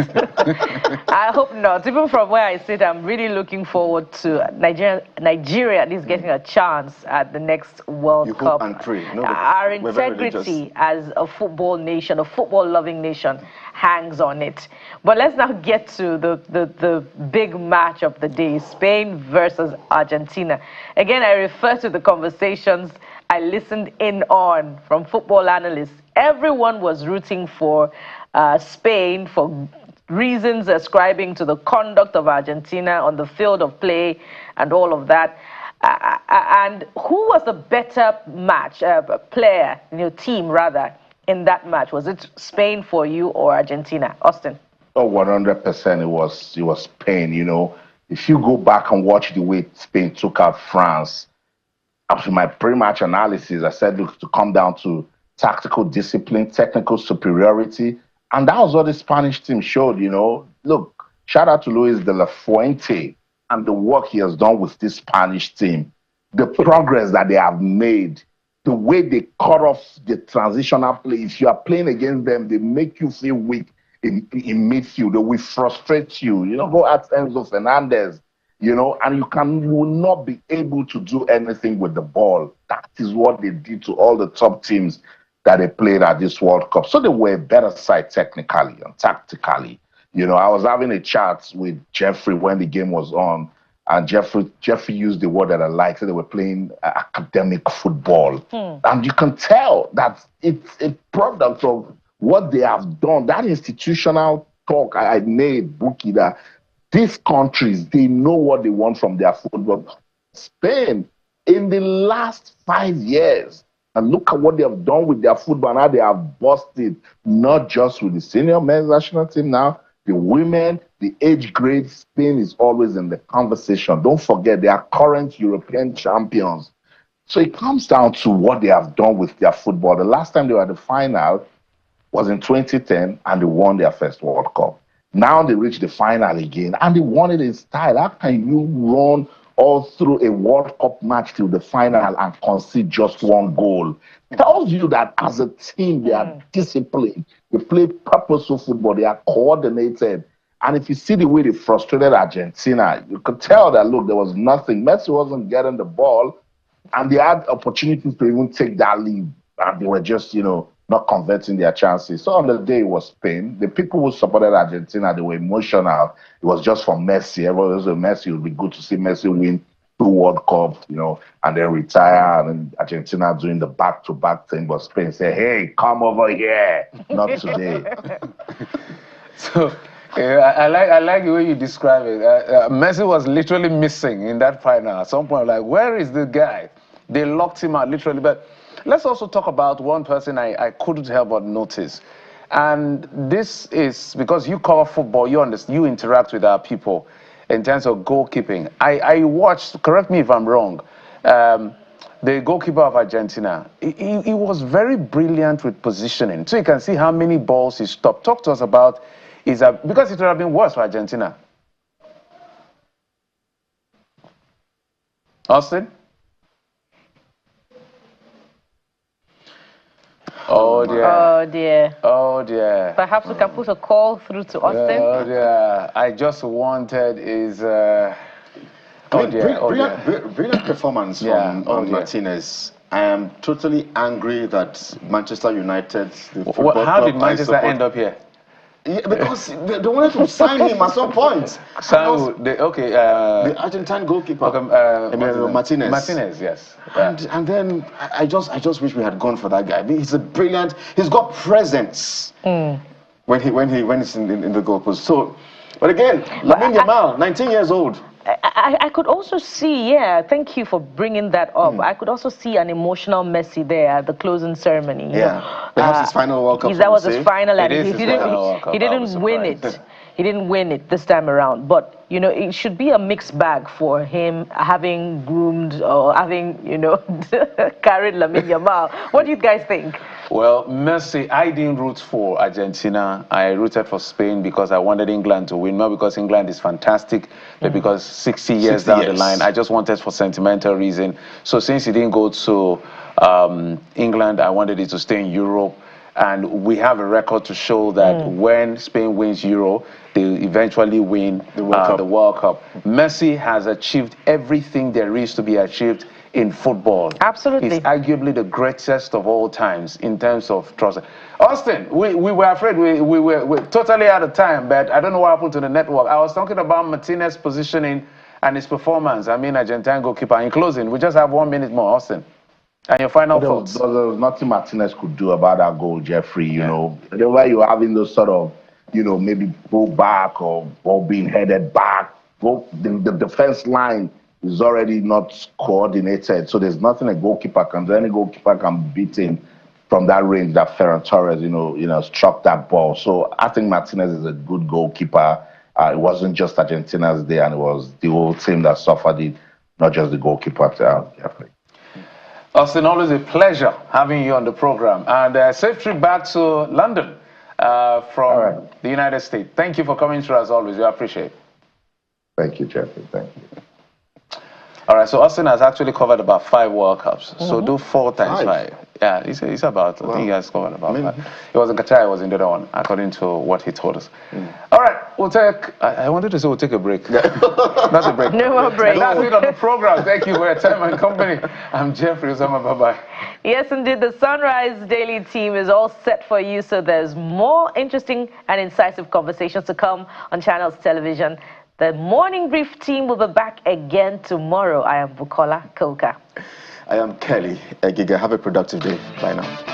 I hope not. Even from where I sit, I'm really looking forward to Nigeria at least getting a chance at the next World You Cup. hope and pray. No, Our we're very integrity as a football nation, a football-loving nation, hangs on it. But let's now get to the big match of the day, Spain versus Argentina. Again, I refer to the conversations I listened in on from football analysts. Everyone was rooting for Spain for reasons ascribing to the conduct of Argentina on the field of play and all of that. And who was the better player, team rather, in that match? Was it Spain for you or Argentina? Austin? Oh, 100% it was Spain, If you go back and watch the way Spain took out France, after my pre-match analysis, I said, look, to come down to tactical discipline, technical superiority. And that was what the Spanish team showed, Look, shout out to Luis de la Fuente and the work he has done with this Spanish team. The progress that they have made, the way they cut off the transitional play. If you are playing against them, they make you feel weak in midfield. They will frustrate you. Go at Enzo Fernandez. And you will not be able to do anything with the ball. That is what they did to all the top teams that they played at this World Cup. So they were a better side technically and tactically. I was having a chat with Jeffrey when the game was on, and Jeffrey used the word that I liked. So they were playing academic football. And you can tell that it's a product of what they have done. That institutional talk I made, Buki, that these countries, they know what they want from their football. Spain, in the last 5 years, and look at what they have done with their football, now they have busted, not just with the senior men's national team now, the women, the age grade. Spain is always in the conversation. Don't forget, they are current European champions. So it comes down to what they have done with their football. The last time they were at the final was in 2010, and they won their first World Cup. Now they reached the final again, and they won it in style. How can you run all through a World Cup match till the final and concede just one goal? It tells you that as a team, they are disciplined. They play purposeful football. They are coordinated. And if you see the way they frustrated Argentina, you could tell that, look, there was nothing. Messi wasn't getting the ball, and they had opportunities to even take that lead, and they were just, not converting their chances. So on the day it was Spain. The people who supported Argentina, they were emotional. It was just for Messi. Everyone was Messi. It would be good to see Messi win 2 World Cups, and then retire, and then Argentina doing the back-to-back thing. But Spain said, hey, come over here. Not today. So I like the way you describe it. Messi was literally missing in that final. At some point, like, where is the guy? They locked him out, literally. But let's also talk about one person I couldn't help but notice. And this is because you cover football, you understand, you interact with our people in terms of goalkeeping. I watched, correct me if I'm wrong, the goalkeeper of Argentina. He was very brilliant with positioning. So you can see how many balls he stopped. Talk to us about, because it would have been worse for Argentina. Austin? Oh dear. Oh dear. Oh dear. Perhaps we can put a call through to Austin. Oh dear. I just wanted is brilliant performance from Martinez. I am totally angry that Manchester United, the football how club did Manchester end up here? Yeah, because they wanted to sign him at some point. The Argentine goalkeeper, Martinez. Martinez, yes. And then I just wish we had gone for that guy. He's he's got presence when he's in the goalpost. So, but again, Lamine Yamal, 19 years old. I could also see, thank you for bringing that up. I could also see an emotional Messi there at the closing ceremony. Perhaps his final World Cup. That was his final, and he didn't win it. He didn't win it this time around. But, it should be a mixed bag for him having groomed or having, carried Lamine Yamal. What do you guys think? Well, Mercy, I didn't root for Argentina. I rooted for Spain because I wanted England to win, not because England is fantastic, but because 60 years down the line, I just wanted for sentimental reason. So since it didn't go to England, I wanted it to stay in Europe. And we have a record to show that when Spain wins Euro, they eventually win the World Cup. Messi has achieved everything there is to be achieved in football. Absolutely. He's arguably the greatest of all times in terms of trust. Austin, we were afraid we were totally out of time, but I don't know what happened to the network. I was talking about Martinez's positioning and his performance. I mean, Argentine goalkeeper. In closing, we just have 1 minute more, Austin. And your final thoughts? There was nothing Martinez could do about that goal, Jeffrey. You know, whenever you're having those sort of, maybe pull back or ball being headed back, the defense line is already not coordinated. So there's nothing a goalkeeper can do. Any goalkeeper can beat him from that range that Ferran Torres, struck that ball. So I think Martinez is a good goalkeeper. It wasn't just Argentina's day, and it was the whole team that suffered it, not just the goalkeeper. Jeffrey. Austin, always a pleasure having you on the program. And safe trip back to London from the United States. Thank you for coming through as always. We appreciate it. Thank you, Jeffrey. Thank you. All right, so Austin has actually covered about 5 World Cups. So do 4 times 5. Yeah, he's about, I think he has covered about 5. It was in Qatar, it was in the other one, according to what he told us. All right, we'll take, I wanted to say we'll take a break. Not a break. No more break. And that's it on the program. Thank you for your time and company. I'm Jeffrey Osama. Bye-bye. Yes, indeed. The Sunrise Daily team is all set for you, so there's more interesting and incisive conversations to come on Channels Television. The Morning Brief team will be back again tomorrow. I am Bukola Koka. I am Kelly Egiga. Have a productive day. Bye now.